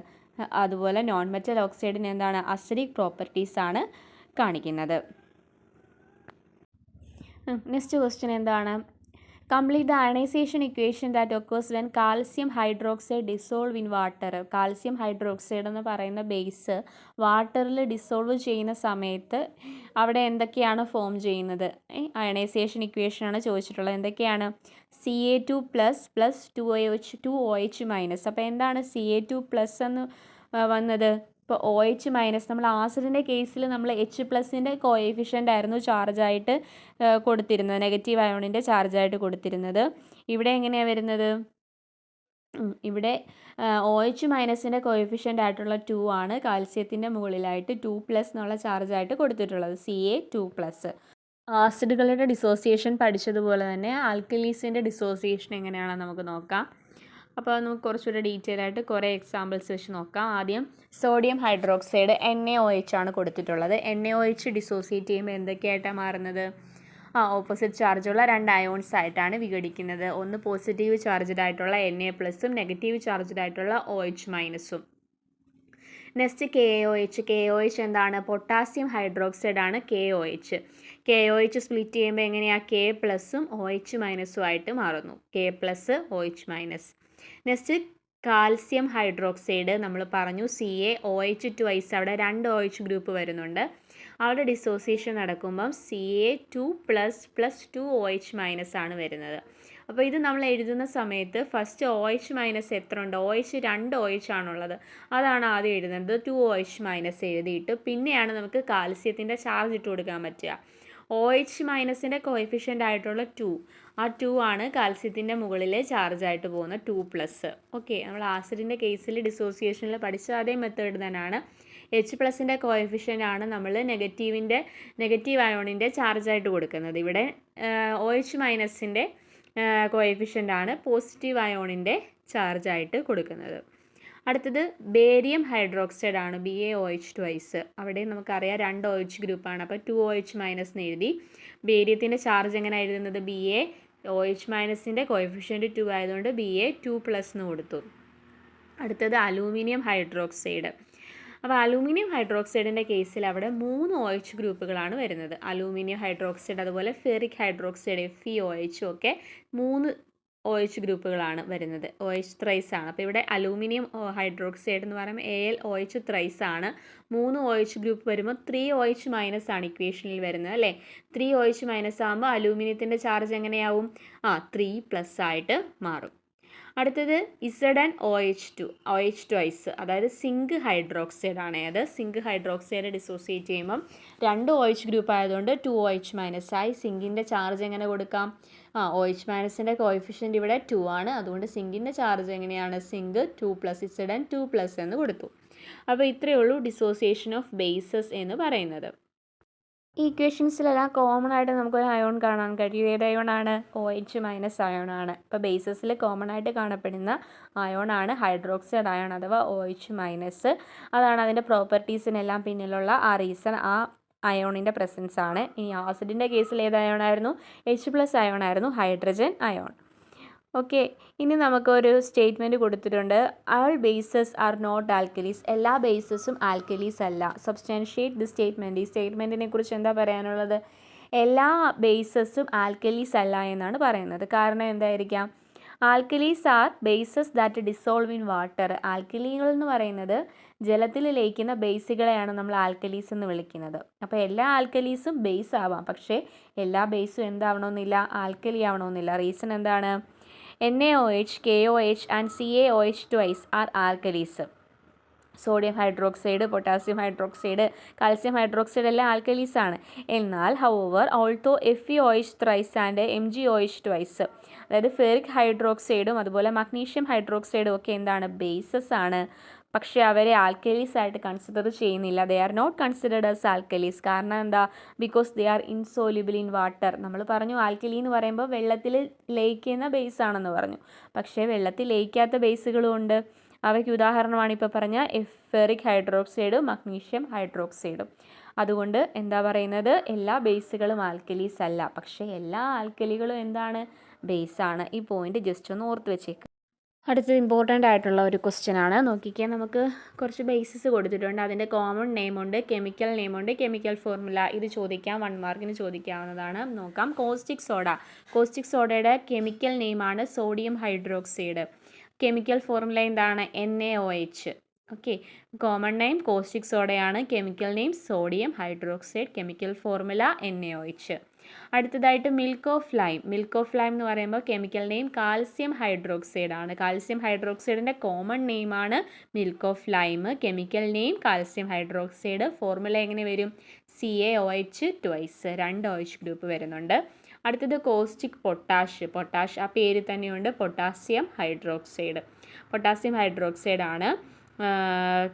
അതുപോലെ നോൺ മെറ്റൽ ഓക്സൈഡിന് എന്താണ്, അസിഡിക് പ്രോപ്പർട്ടീസാണ് കാണിക്കുന്നത്. നെക്സ്റ്റ് ക്വസ്റ്റ്യൻ എന്താണ്, complete the ionisation equation that occurs when calcium hydroxide dissolve in water. Calcium hydroxide എന്ന് പറയുന്ന ബേസ് വാട്ടറിൽ ഡിസോൾവ് ചെയ്യുന്ന സമയത്ത് അവിടെ എന്തൊക്കെയാണ് ഫോം ചെയ്യുന്നത്, അയണൈസേഷൻ ഇക്വേഷനാണ് ചോദിച്ചിട്ടുള്ളത്. എന്തൊക്കെയാണ്, Ca2++2OH-. അപ്പോൾ എന്താണ് Ca2+ എന്ന് വന്നത്, ഇപ്പോൾ OH- നമ്മൾ ആസിഡിൻ്റെ കേസിൽ നമ്മൾ H+ൻ്റെ കോഎഫിഷ്യൻ്റ് ആയിരുന്നു ചാർജായിട്ട് കൊടുത്തിരുന്നത്, നെഗറ്റീവ് അയോണിൻ്റെ ചാർജായിട്ട് കൊടുത്തിരുന്നത്. ഇവിടെ എങ്ങനെയാണ് വരുന്നത്, ഇവിടെ OH- കോഎഫിഷ്യൻ്റ് ആയിട്ടുള്ള 2 ആണ് കാൽസ്യത്തിൻ്റെ മുകളിലായിട്ട് 2+ എന്നുള്ള ചാർജായിട്ട് കൊടുത്തിട്ടുള്ളത്, Ca2+. ആസിഡുകളുടെ ഡിസോസിയേഷൻ പഠിച്ചതുപോലെ തന്നെ ആൽക്കലീസിൻ്റെ ഡിസോസിയേഷൻ എങ്ങനെയാണെന്ന് നമുക്ക് നോക്കാം. അപ്പോൾ നമുക്ക് കുറച്ചുകൂടെ ഡീറ്റെയിൽ ആയിട്ട് കുറേ എക്സാമ്പിൾസ് വെച്ച് നോക്കാം. ആദ്യം സോഡിയം ഹൈഡ്രോക്സൈഡ് NaOH ആണ് കൊടുത്തിട്ടുള്ളത്. NaOH ഡിസോസിയേറ്റ് ചെയ്യുമ്പോൾ എന്തൊക്കെയായിട്ടാണ് മാറുന്നത്, ഓപ്പോസിറ്റ് ചാർജുള്ള 2 അയോൺസ് ആയിട്ടാണ് വിഘടിക്കുന്നത്. ഒന്ന് പോസിറ്റീവ് ചാർജ്ഡ് ആയിട്ടുള്ള Na+ഉം നെഗറ്റീവ് ചാർജ്ഡ് ആയിട്ടുള്ള OH-ഉം. നെക്സ്റ്റ് KOH എന്താണ്, പൊട്ടാസ്യം ഹൈഡ്രോക്സൈഡ് ആണ് KOH. KOH സ്പ്ലിറ്റ് ചെയ്യുമ്പോൾ എങ്ങനെയാണ്, K+ഉം OH- ആയിട്ട് മാറുന്നു, K+OH-. നെക്സ്റ്റ് കാൽസ്യം ഹൈഡ്രോക്സൈഡ് നമ്മൾ പറഞ്ഞു CaOH അവിടെ 2 OH ഗ്രൂപ്പ് വരുന്നുണ്ട്. അവിടെ ഡിസോസിയേഷൻ നടക്കുമ്പം Ca2++2OH- ആണ് വരുന്നത്. അപ്പോൾ ഇത് നമ്മൾ എഴുതുന്ന സമയത്ത് ഫസ്റ്റ് OH- എത്ര ഉണ്ട്, OH 2 OH ആണുള്ളത്, അതാണ് ആദ്യം എഴുതുന്നത്. 2OH- എഴുതിയിട്ട് പിന്നെയാണ് നമുക്ക് കാൽസ്യത്തിൻ്റെ ചാർജ് ഇട്ട് കൊടുക്കാൻ പറ്റുക. OH- കോഎഫിഷ്യൻ്റ് ആയിട്ടുള്ള 2, ആ 2 ആണ് കാൽസ്യത്തിൻ്റെ മുകളിൽ ചാർജായിട്ട് പോകുന്ന 2+. ഓക്കെ, നമ്മൾ ആസിഡിൻ്റെ കേസിൽ ഡിസോസിയേഷനിൽ പഠിച്ച അതേ മെത്തേഡ് തന്നെയാണ്. H+ൻ്റെ കോഎഫിഷ്യൻ്റ് ആണ് നമ്മൾ നെഗറ്റീവ് അയോണിൻ്റെ ചാർജായിട്ട് കൊടുക്കുന്നത്. ഇവിടെ OH- കോഎഫിഷ്യൻ്റ് ആണ് പോസിറ്റീവ് അയോണിൻ്റെ ചാർജായിട്ട് കൊടുക്കുന്നത്. അടുത്തത് ബേരിയം ഹൈഡ്രോക്സൈഡ് ആണ്, BaOH. അവിടെ നമുക്കറിയാം 2 OH ഗ്രൂപ്പാണ്, അപ്പോൾ 2OH- എന്ന് എഴുതി. ബേരിയത്തിൻ്റെ ചാർജ് എങ്ങനെ എഴുതുന്നത്, BaOH- കോഎഫിഷ്യൻ്റ് 2 ആയതുകൊണ്ട് Ba2+ എന്ന് കൊടുത്തു. അടുത്തത് അലൂമിനിയം ഹൈഡ്രോക്സൈഡ്. അപ്പോൾ അലൂമിനിയം ഹൈഡ്രോക്സൈഡിൻ്റെ കേസിൽ അവിടെ 3 OH ഗ്രൂപ്പുകളാണ് വരുന്നത്. അലൂമിനിയം ഹൈഡ്രോക്സൈഡ്, അതുപോലെ ഫെറിക് ഹൈഡ്രോക്സൈഡ് FeOH ഒക്കെ 3 OH ഗ്രൂപ്പുകളാണ് വരുന്നത്. OH ത്രൈസ് ആണ്. അപ്പോൾ ഇവിടെ അലൂമിനിയം ഹൈഡ്രോക്സൈഡ് എന്ന് പറയുമ്പോൾ AlOH ത്രൈസ് ആണ്. 3 OH ഗ്രൂപ്പ് വരുമ്പോൾ 3 OH- ആണ് ഇക്വേഷനിൽ വരുന്നത് അല്ലേ. 3 OH- ആകുമ്പോൾ അലൂമിനിയത്തിൻ്റെ ചാർജ് എങ്ങനെയാവും, 3+ ആയിട്ട് മാറും. അടുത്തത് ZnOH2, അതായത് സിങ്ക് ഹൈഡ്രോക്സൈഡ് ആണ്. അത് സിങ്ക് ഹൈഡ്രോക്സൈഡ് ഡിസോസിയേറ്റ് ചെയ്യുമ്പം 2 OH ഗ്രൂപ്പ് ആയതുകൊണ്ട് 2OH- ആയി. സിങ്കിൻ്റെ ചാർജ് എങ്ങനെ കൊടുക്കാം, OH- കോഎഫിഷ്യൻ്റ് ഇവിടെ 2 ആണ്, അതുകൊണ്ട് സിങ്കിൻ്റെ ചാർജ് എങ്ങനെയാണ്, സിങ്ക് 2+, Zn2+ എന്ന് കൊടുത്തു. അപ്പോൾ ഇത്രയേ ഉള്ളൂ ഡിസോസിയേഷൻ ഓഫ് ബേസസ് എന്ന് പറയുന്നത്. ഈ ഇക്വേഷൻസിലെല്ലാം കോമൺ ആയിട്ട് നമുക്കൊരു അയോൺ കാണാൻ കഴിയും. ഏത് അയോണാണ്, OH- അയോണാണ്. ഇപ്പോൾ ബേസസിൽ കോമൺ ആയിട്ട് കാണപ്പെടുന്ന അയോണാണ് ഹൈഡ്രോക്സൈഡ് അയോൺ അഥവാ OH-. അതാണ് അതിൻ്റെ പ്രോപ്പർട്ടീസിനെല്ലാം പിന്നിലുള്ള ആ റീസൺ, ആ അയോണിൻ്റെ പ്രസൻസ് ആണ്. ഇനി ആസിഡിൻ്റെ കേസിൽ ഏത് അയോണായിരുന്നു, H+ അയോണായിരുന്നു, ഹൈഡ്രജൻ അയോൺ. ഓക്കെ, ഇനി നമുക്കൊരു സ്റ്റേറ്റ്മെൻറ്റ് കൊടുത്തിട്ടുണ്ട്. ആൾ ബേസസ് ആർ നോട്ട് ആൽക്കലീസ്. എല്ലാ ബേസസും ആൽക്കലീസ് അല്ല. Substantiate the statement. ഈ സ്റ്റേറ്റ്മെൻറ്റിനെ കുറിച്ച് എന്താ പറയാനുള്ളത്, എല്ലാ ബേസസും ആൽക്കലീസ് അല്ല എന്നാണ് പറയുന്നത്. കാരണം എന്തായിരിക്കാം, alkalis are bases that dissolve in water. ആൽക്കലികൾ എന്ന് പറയുന്നത് ജലത്തിൽ ലയിക്കുന്ന ബേസുകളെയാണ് നമ്മൾ ആൽക്കലീസ് എന്ന് വിളിക്കുന്നത്. അപ്പോൾ എല്ലാ ആൽക്കലീസും ബേസ് ആവാം, പക്ഷേ എല്ലാ ബേസും എന്താവണമെന്നില്ല, ആൽക്കലി ആവണമെന്നില്ല. റീസൺ എന്താണ്, NaOH, KOH and CaOH twice are alkalis. Sodium hydroxide, potassium hydroxide, calcium hydroxide എല്ലാം ആൽക്കലീസ് ആണ്. എന്നാൽ however although FeOH thrice and MgOH twice, അതായത് ഫെറിക് ഹൈഡ്രോക്സൈഡും അതുപോലെ മഗ്നീഷ്യം ഹൈഡ്രോക്സൈഡും ഒക്കെ എന്താണ്, ബേസസ് ആണ്. പക്ഷേ അവരെ ആൽക്കലീസ് ആയിട്ട് കൺസിഡർ ചെയ്യുന്നില്ല. They are not considered as alkalis. കാരണം എന്താ? Because they are insoluble in water. നമ്മൾ പറഞ്ഞു ആൽക്കലി എന്ന് പറയുമ്പോൾ വെള്ളത്തിൽ ലയിക്കുന്ന ബേസ് ആണെന്ന് പറഞ്ഞു. പക്ഷേ വെള്ളത്തിൽ ലയിക്കാത്ത ബേസുകളും ഉണ്ട്. അവയ്ക്ക് ഉദാഹരണമാണ് ഇപ്പോൾ പറഞ്ഞ ഫെറിക് ഹൈഡ്രോക്സൈഡും മഗ്നീഷ്യം ഹൈഡ്രോക്സൈഡും. അതുകൊണ്ട് എന്താ പറയുന്നത്, എല്ലാ ബേസുകളും ആൽക്കലീസ് അല്ല, പക്ഷേ എല്ലാ ആൽക്കലികളും എന്താണ്, ബേസാണ്. ഈ പോയിന്റ് ജസ്റ്റ് ഒന്ന് ഓർത്ത് വെച്ചേക്കുക. അടുത്തത് ഇമ്പോർട്ടൻ്റ് ആയിട്ടുള്ള ഒരു ക്വസ്റ്റ്യൻ ആണ്. നോക്കിക്കാൻ, നമുക്ക് കുറച്ച് ബേസിസ് കൊടുത്തിട്ടുണ്ട്. അതിൻ്റെ കോമൺ നെയിമുണ്ട്, കെമിക്കൽ നെയിമുണ്ട്, കെമിക്കൽ ഫോർമുല. ഇത് ചോദിക്കാം, 1 മാർക്കിന് ചോദിക്കാവുന്നതാണ്. നോക്കാം. Caustic soda. കോസ്റ്റിക് സോഡയുടെ കെമിക്കൽ നെയിമാണ് സോഡിയം ഹൈഡ്രോക്സൈഡ്. കെമിക്കൽ ഫോർമുല എന്താണ്, NaOH. Okay, common name caustic സോഡയാണ്, chemical name sodium hydroxide, chemical formula NaOH. അടുത്തതായിട്ട് milk of lime. Milk of lime എന്ന് പറയുമ്പോൾ കെമിക്കൽ നെയിം കാൽസ്യം ഹൈഡ്രോക്സൈഡ് ആണ്. കാൽസ്യം ഹൈഡ്രോക്സൈഡിൻ്റെ common നെയിമാണ് milk of lime, chemical name calcium hydroxide, formula എങ്ങനെ വരും, CaOH twice, 2 OH group വരുന്നുണ്ട്. അടുത്തത് കോസ്റ്റിക് പൊട്ടാഷ്. പൊട്ടാഷ് ആ പേര് തന്നെയുണ്ട്, പൊട്ടാസ്യം ഹൈഡ്രോക്സൈഡ്. പൊട്ടാസ്യം ഹൈഡ്രോക്സൈഡ് ആണ്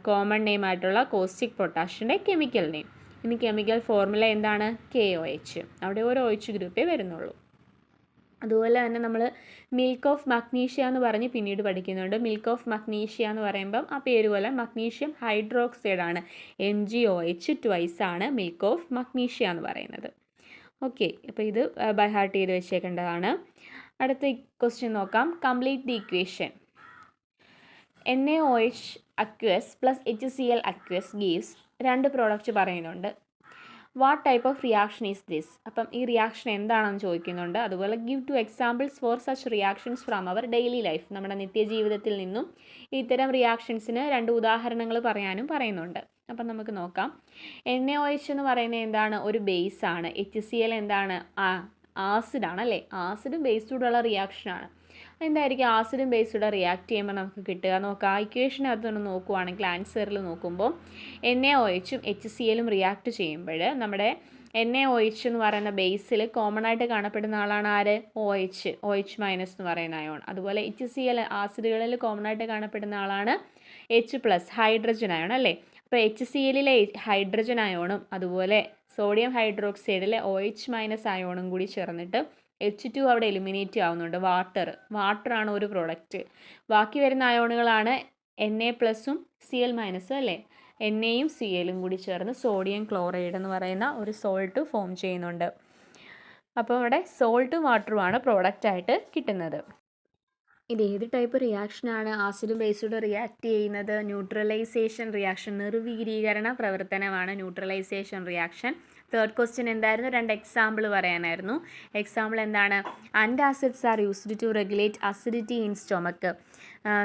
കോമൺ നെയിം ആയിട്ടുള്ള കോസ്റ്റിക് പൊട്ടാഷിൻ്റെ കെമിക്കൽ നെയിം. ഇനി കെമിക്കൽ ഫോർമുല എന്താണ്, KOH. അവിടെ ഒരു OH ഗ്രൂപ്പേ വരുന്നുള്ളൂ. അതുപോലെ തന്നെ നമ്മൾ മിൽക്ക് ഓഫ് മഗ്നീഷ്യ എന്ന് പറഞ്ഞ് പിന്നീട് പഠിക്കുന്നുണ്ട്. മിൽക്ക് ഓഫ് മഗ്നീഷ്യ എന്ന് പറയുമ്പം ആ പേര് പോലെ മഗ്നീഷ്യം ഹൈഡ്രോക്സൈഡ് ആണ്, MgOH ട്വൈസ് ആണ് മിൽക്ക് ഓഫ് മഗ്നീഷ്യ എന്ന് പറയുന്നത്. ഓക്കെ, അപ്പോൾ ഇത് ബൈ ഹാർട്ട് ചെയ്ത് വെച്ചേക്കേണ്ടതാണ്. അടുത്ത ക്വസ്റ്റ്യൻ നോക്കാം. Complete the equation. NaOH aqueous plus HCl aqueous gives 2 product പറയുന്നുണ്ട്. What type of reaction is this? അപ്പം ഈ റിയാക്ഷൻ എന്താണെന്ന് ചോദിക്കുന്നുണ്ട്. അതുപോലെ give 2 examples for such reactions from our daily life. നമ്മുടെ നിത്യജീവിതത്തിൽ നിന്നും ഇത്തരം റിയാക്ഷൻസിന് 2 ഉദാഹരണങ്ങൾ പറയാനും പറയുന്നുണ്ട്. അപ്പം നമുക്ക് നോക്കാം. NaOH എന്ന് പറയുന്നത് എന്താണ്, ഒരു ബേസ് ആണ്. HCl എന്താണ്, ആസിഡാണ് അല്ലേ. ആസിഡും ബേസോടുള്ള റിയാക്ഷനാണ്. എന്തായിരിക്കും ആസിഡും ബേസൂടെ റിയാക്ട് ചെയ്യുമ്പോൾ നമുക്ക് കിട്ടുക? നോക്കാം. ഇക്വേഷനകത്തൊന്ന് നോക്കുവാണെങ്കിൽ ആൻസറിൽ നോക്കുമ്പോൾ NaOHും HClഉം റിയാക്ട് ചെയ്യുമ്പോൾ നമ്മുടെ NaOH എന്ന് പറയുന്ന ബേസിൽ കോമൺ ആയിട്ട് കാണപ്പെടുന്ന ആളാണ് ആര്, OH മൈനസ് എന്ന് പറയുന്ന അയോൺ. അതുപോലെ HCl ആസിഡുകളിൽ കോമൺ ആയിട്ട് കാണപ്പെടുന്ന ആളാണ് H+, ഹൈഡ്രജൻ അയോൺ അല്ലേ. അപ്പോൾ HClലെ ഹൈഡ്രജൻ അയോണും അതുപോലെ സോഡിയം ഹൈഡ്രോക്സൈഡിലെ OH- അയോണും കൂടി ചേർന്നിട്ട് H2 അവിടെ എലിമിനേറ്റ് ആവുന്നുണ്ട്. വാട്ടറാണ് ഒരു പ്രോഡക്റ്റ്. ബാക്കി വരുന്ന അയോണുകളാണ് Na+ഉം Cl- അല്ലേ. NAയും Clഉം കൂടി ചേർന്ന് സോഡിയം ക്ലോറൈഡ് എന്ന് പറയുന്ന ഒരു സോൾട്ട് ഫോം ചെയ്യുന്നുണ്ട്. അപ്പോൾ ഇവിടെ സോൾട്ടും വാട്ടറുമാണ് പ്രോഡക്റ്റായിട്ട് കിട്ടുന്നത്. ഇത് ഏത് ടൈപ്പ് റിയാക്ഷനാണ് ആസിഡും ബേസോട് റിയാക്ട് ചെയ്യുന്നത്? ന്യൂട്രലൈസേഷൻ റിയാക്ഷൻ, നിർവീരീകരണ പ്രവർത്തനമാണ് ന്യൂട്രലൈസേഷൻ റിയാക്ഷൻ. തേർഡ് ക്വസ്റ്റ്യൻ എന്തായിരുന്നു? 2 എക്സാമ്പിൾ പറയാനായിരുന്നു. എക്സാമ്പിൾ എന്താണ്? Antacids are used to regulate acidity in stomach.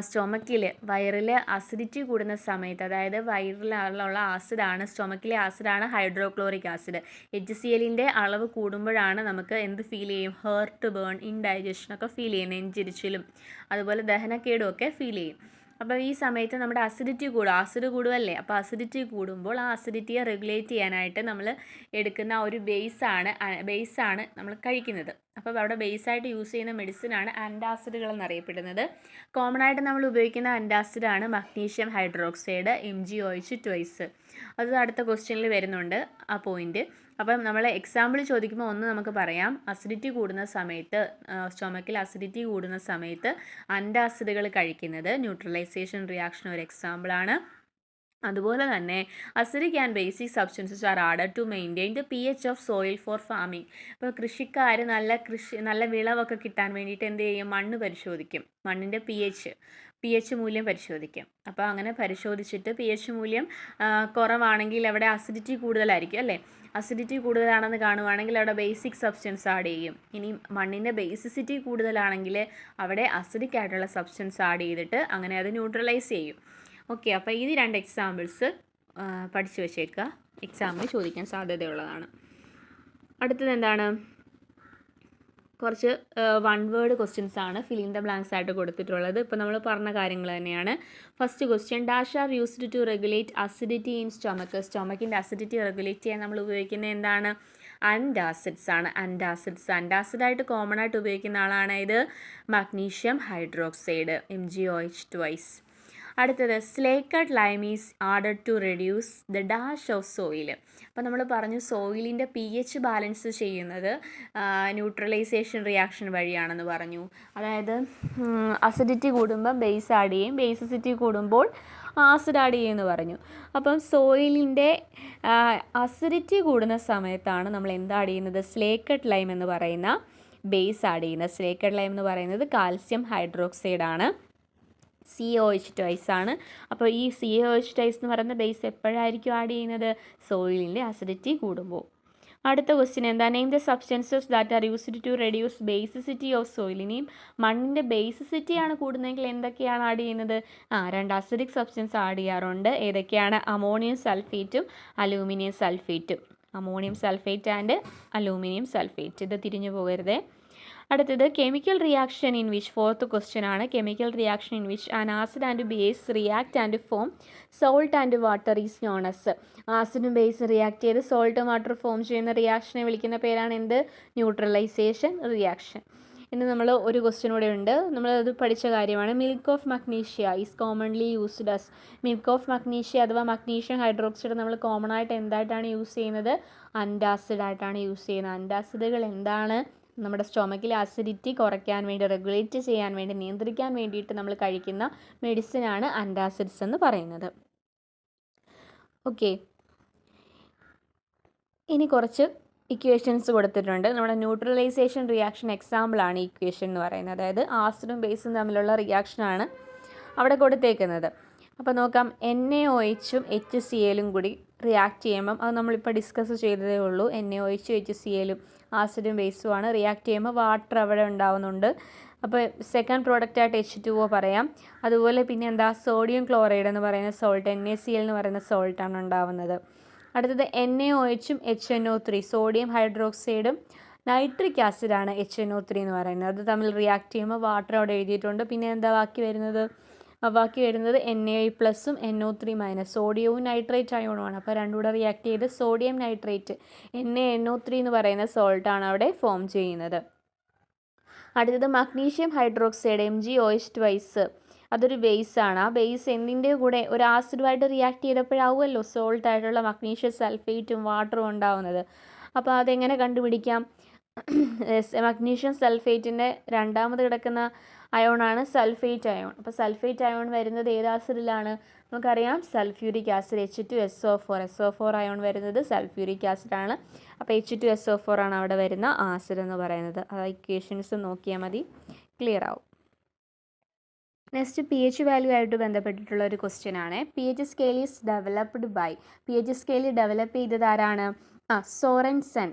സ്റ്റൊമക്കിൽ വയറിൽ അസിഡിറ്റി കൂടുന്ന സമയത്ത്, അതായത് വയറിലുള്ള ആസിഡാണ്, സ്റ്റൊമക്കിലെ ആസിഡാണ് ഹൈഡ്രോക്ലോറിക് ആസിഡ്. HClൻ്റെ അളവ് കൂടുമ്പോഴാണ് നമുക്ക് എന്ത് ഫീൽ ചെയ്യും? ഹേർട്ട് ബേൺ, ഇൻഡൈജഷനൊക്കെ ഫീൽ ചെയ്യും, നെഞ്ചിരിച്ചിലും അതുപോലെ ദഹനക്കേടും ഒക്കെ ഫീൽ ചെയ്യും. അപ്പോൾ ഈ സമയത്ത് നമ്മുടെ ആസിഡ് കൂടുമല്ലേ. അപ്പോൾ അസിഡിറ്റി കൂടുമ്പോൾ ആ അസിഡിറ്റിയെ റെഗുലേറ്റ് ചെയ്യാനായിട്ട് നമ്മൾ എടുക്കുന്ന ഒരു ബേസാണ് നമ്മൾ കഴിക്കുന്നത്. അപ്പോൾ അവിടെ ബേസായിട്ട് യൂസ് ചെയ്യുന്ന മെഡിസിനാണ് ആൻറ്റാസിഡുകൾ എന്നറിയപ്പെടുന്നത്. കോമൺ ആയിട്ട് നമ്മൾ ഉപയോഗിക്കുന്ന ആൻറ്റാസിഡാണ് മഗ്നീഷ്യം ഹൈഡ്രോക്സൈഡ്, MgOH ട്വൈസ്. അത് അടുത്ത ക്വസ്റ്റ്യനിൽ വരുന്നുണ്ട് ആ പോയിന്റ്. അപ്പം നമ്മൾ എക്സാമ്പിൾ ചോദിക്കുമ്പോൾ ഒന്ന് നമുക്ക് പറയാം. അസിഡിറ്റി കൂടുന്ന സമയത്ത്, സ്റ്റൊമക്കിൽ അസിഡിറ്റി കൂടുന്ന സമയത്ത് ആൻറ്റാസിഡുകൾ കഴിക്കുന്നത് ന്യൂട്രലൈസേഷൻ റിയാക്ഷൻ ഒരു എക്സാമ്പിളാണ്. അതുപോലെ തന്നെ acidic and basic substances are added to maintain the pH of soil for farming. ഇപ്പോൾ കൃഷിക്കാർ നല്ല വിളവൊക്കെ കിട്ടാൻ വേണ്ടിയിട്ട് എന്ത് ചെയ്യും? മണ്ണ് പരിശോധിക്കും, മണ്ണിൻ്റെ pH മൂല്യം പരിശോധിക്കും. അപ്പോൾ അങ്ങനെ പരിശോധിച്ചിട്ട് pH മൂല്യം കുറവാണെങ്കിൽ അവിടെ അസിഡിറ്റി കൂടുതലായിരിക്കും അല്ലേ. അസിഡിറ്റി കൂടുതലാണെന്ന് കാണുവാണെങ്കിൽ അവിടെ ബേസിക് സബ്സ്റ്റൻസ് ആഡ് ചെയ്യും. ഇനി മണ്ണിൻ്റെ ബേസിസിറ്റി കൂടുതലാണെങ്കിൽ അവിടെ അസിഡിക് ആയിട്ടുള്ള സബ്സ്റ്റൻസ് ആഡ് ചെയ്തിട്ട് അങ്ങനെ അത് ന്യൂട്രലൈസ് ചെയ്യും. ഓക്കെ, അപ്പോൾ ഈ 2 എക്സാമ്പിൾസ് പഠിച്ചു വെച്ചേക്കുക, എക്സാമിന് ചോദിക്കാൻ സാധ്യതയുള്ളതാണ്. അടുത്തത് എന്താണ്? കുറച്ച് വൺ വേർഡ് ക്വസ്റ്റ്യൻസ് ആണ് ഫിൽ ഇൻ ദ ബ്ലാങ്ക്സ് ആയിട്ട് കൊടുത്തിട്ടുള്ളത്. ഇപ്പോൾ നമ്മൾ പറഞ്ഞ കാര്യങ്ങൾ തന്നെയാണ്. First question, dash are used to regulate acidity in stomach. സ്റ്റൊമക്കിൻ്റെ അസിഡിറ്റി റെഗുലേറ്റ് ചെയ്യാൻ നമ്മൾ ഉപയോഗിക്കുന്നത് എന്താണ്? ആൻറ്റാസിഡ്സ് ആണ്. ആൻറ്റാസിഡായിട്ട് കോമൺ ആയിട്ട് ഉപയോഗിക്കുന്ന ആളാണ് ഇത് മഗ്നീഷ്യം ഹൈഡ്രോക്സൈഡ്, MgOH ട്വൈസ്. അടുത്തത്, slaked lime is added to reduce the dash of soil. അപ്പോൾ നമ്മൾ പറഞ്ഞു സോയിലിൻ്റെ pH ബാലൻസ് ചെയ്യുന്നത് ന്യൂട്രലൈസേഷൻ റിയാക്ഷൻ വഴിയാണെന്ന് പറഞ്ഞു. അതായത് അസിഡിറ്റി കൂടുമ്പം ബേസ് ആഡ് ചെയ്യും, ബേസിസിറ്റി കൂടുമ്പോൾ ആസിഡ് ആഡ് ചെയ്യുമെന്ന് പറഞ്ഞു. അപ്പം സോയിലിൻ്റെ അസിഡിറ്റി കൂടുന്ന സമയത്താണ് നമ്മൾ എന്താ ആഡ് ചെയ്യുന്നത്? സ്ലേക്കഡ് ലൈം എന്ന് പറയുന്ന ബേസ് ആഡ് ചെയ്യുന്നത്. സ്ലേക്കഡ് ലൈം എന്ന് പറയുന്നത് കാൽസ്യം ഹൈഡ്രോക്സൈഡ് ആണ്, COH ട്വൈസ് ആണ്. അപ്പോൾ ഈ COH ട്വൈസ് എന്ന് പറയുന്ന ബേസ് എപ്പോഴായിരിക്കും ആഡ് ചെയ്യുന്നത്? സോയിലിൻ്റെ അസിഡിറ്റി കൂടുമ്പോൾ. അടുത്ത ക്വസ്റ്റ്യൻ എന്താ? Name the substances that are used to reduce basicity of soil. ഇനിയും മണ്ണിൻ്റെ ബേസിസിറ്റി ആണ് കൂടുന്നതെങ്കിൽ എന്തൊക്കെയാണ് ആഡ് ചെയ്യുന്നത്? 2 അസിഡിക് സബ്സ്റ്റൻസ് ആഡ് ചെയ്യാറുണ്ട്. ഏതൊക്കെയാണ്? അമോണിയം സൾഫേറ്റും അലൂമിനിയം സൾഫേറ്റും. Ammonium sulphate and aluminium sulphate, ഇത് തിരിഞ്ഞു പോകരുത്. അടുത്തത്, chemical reaction in which, fourth question ആണ്, chemical reaction in which an acid and base react and form salt and water is known as. ആസിഡും ബേസ് റിയാക്ട് ചെയ്ത് സോൾട്ടും വാട്ടർ ഫോം ചെയ്യുന്ന റിയാക്ഷനെ വിളിക്കുന്ന പേരാണ് എന്ത്? Neutralization reaction. ഇന്ന് നമ്മൾ ഒരു ക്വസ്റ്റ്യൻ കൂടെ ഉണ്ട്, നമ്മളത് പഠിച്ച കാര്യമാണ്. Milk of magnesia is commonly used us. Milk of magnesia അഥവാ മഗ്നീഷ്യം ഹൈഡ്രോക്സൈഡ് നമ്മൾ കോമൺ ആയിട്ട് എന്തായിട്ടാണ് യൂസ് ചെയ്യുന്നത്? അൻറ്റാസിഡ് ആയിട്ടാണ് യൂസ് ചെയ്യുന്നത്. അൻറ്റാസിഡുകൾ എന്താണ്? നമ്മുടെ സ്റ്റൊമക്കിലെ അസിഡിറ്റി കുറയ്ക്കാൻ വേണ്ടി, റെഗുലേറ്റ് ചെയ്യാൻ വേണ്ടി, നിയന്ത്രിക്കാൻ വേണ്ടിയിട്ട് നമ്മൾ കഴിക്കുന്ന മെഡിസിനാണ് അൻറ്റാസിഡ്സ് എന്ന് പറയുന്നത്. ഓക്കെ, ഇനി കുറച്ച് ഇക്വേഷൻസ് കൊടുത്തിട്ടുണ്ട്. നമ്മുടെ ന്യൂട്രലൈസേഷൻ റിയാക്ഷൻ എക്സാമ്പിളാണ് ഇക്വേഷൻ എന്ന് പറയുന്നത്. അതായത് ആസിഡും ബേസും തമ്മിലുള്ള റിയാക്ഷനാണ് അവിടെ കൊടുത്തേക്കുന്നത്. അപ്പോൾ നോക്കാം, NaOHഉം HClഉം കൂടി റിയാക്ട് ചെയ്യുമ്പം, അത് നമ്മളിപ്പോൾ ഡിസ്കസ് ചെയ്തതേ ഉള്ളൂ. NaOHും HClഉം ആസിഡും ബേസുമാണ്. റിയാക്ട് ചെയ്യുമ്പോൾ വാട്ടർ അവിടെ ഉണ്ടാവുന്നുണ്ട്. അപ്പോൾ സെക്കൻഡ് പ്രോഡക്റ്റായിട്ട് H2O പറയാം. അതുപോലെ പിന്നെ എന്താ? സോഡിയം ക്ലോറൈഡ് എന്ന് പറയുന്ന സോൾട്ട്, NaCl എന്ന് പറയുന്ന സോൾട്ടാണ് ഉണ്ടാവുന്നത്. അടുത്തത് NaOHും HNO3, സോഡിയം ഹൈഡ്രോക്സൈഡും നൈട്രിക് ആസിഡാണ് HNO3 എന്ന് പറയുന്നത്. അത് തമ്മിൽ റിയാക്ട് ചെയ്യുമ്പോൾ വാട്ടർ അവിടെ എഴുതിയിട്ടുണ്ട്. പിന്നെ എന്താ ബാക്കി വരുന്നത്? Na+ഉം NO3-, സോഡിയവും നൈട്രേറ്റ് അയോണുമാണ്. അപ്പോൾ രണ്ടും കൂടെ റിയാക്ട് ചെയ്ത് സോഡിയം നൈട്രേറ്റ് NaNO3 എന്ന് പറയുന്ന സോൾട്ടാണ് അവിടെ ഫോം ചെയ്യുന്നത്. അടുത്തത് മഗ്നീഷ്യം ഹൈഡ്രോക്സൈഡ്, MgOH ട്വൈസ്, അതൊരു ബേസാണ്. ആ ബേസ് എന്തിൻ്റെ കൂടെ? ഒരു ആസിഡുമായിട്ട് റിയാക്ട് ചെയ്തപ്പോഴാവുമല്ലോ സോൾട്ടായിട്ടുള്ള മഗ്നീഷ്യം സൾഫേറ്റും വാട്ടറും ഉണ്ടാവുന്നത്. അപ്പോൾ അതെങ്ങനെ കണ്ടുപിടിക്കാം? മഗ്നീഷ്യം സൾഫേറ്റിൻ്റെ രണ്ടാമത് കിടക്കുന്ന അയോണാണ് സൾഫേറ്റ് അയോൺ. അപ്പോൾ സൾഫേറ്റ് അയോൺ വരുന്നത് ഏത് ആസിഡിലാണ്? നമുക്കറിയാം, sulphuric acid, H2SO4. SO4 ion വരുന്നത് സൾഫ്യൂരിക് ആസിഡാണ്. അപ്പോൾ H2SO4 ആണ് അവിടെ വരുന്ന ആസിഡ് എന്ന് പറയുന്നത്. ആ ഇക്വേഷൻസ് നോക്കിയാൽ മതി, ക്ലിയർ ആവും. നെക്സ്റ്റ്, pH വാല്യൂ ആയിട്ട് ബന്ധപ്പെട്ടിട്ടുള്ള ഒരു ക്വസ്റ്റ്യൻ ആണ്. pH scale is developed by. pH scale develop ചെയ്തത് ആരാണ്? സോറൻസൺ,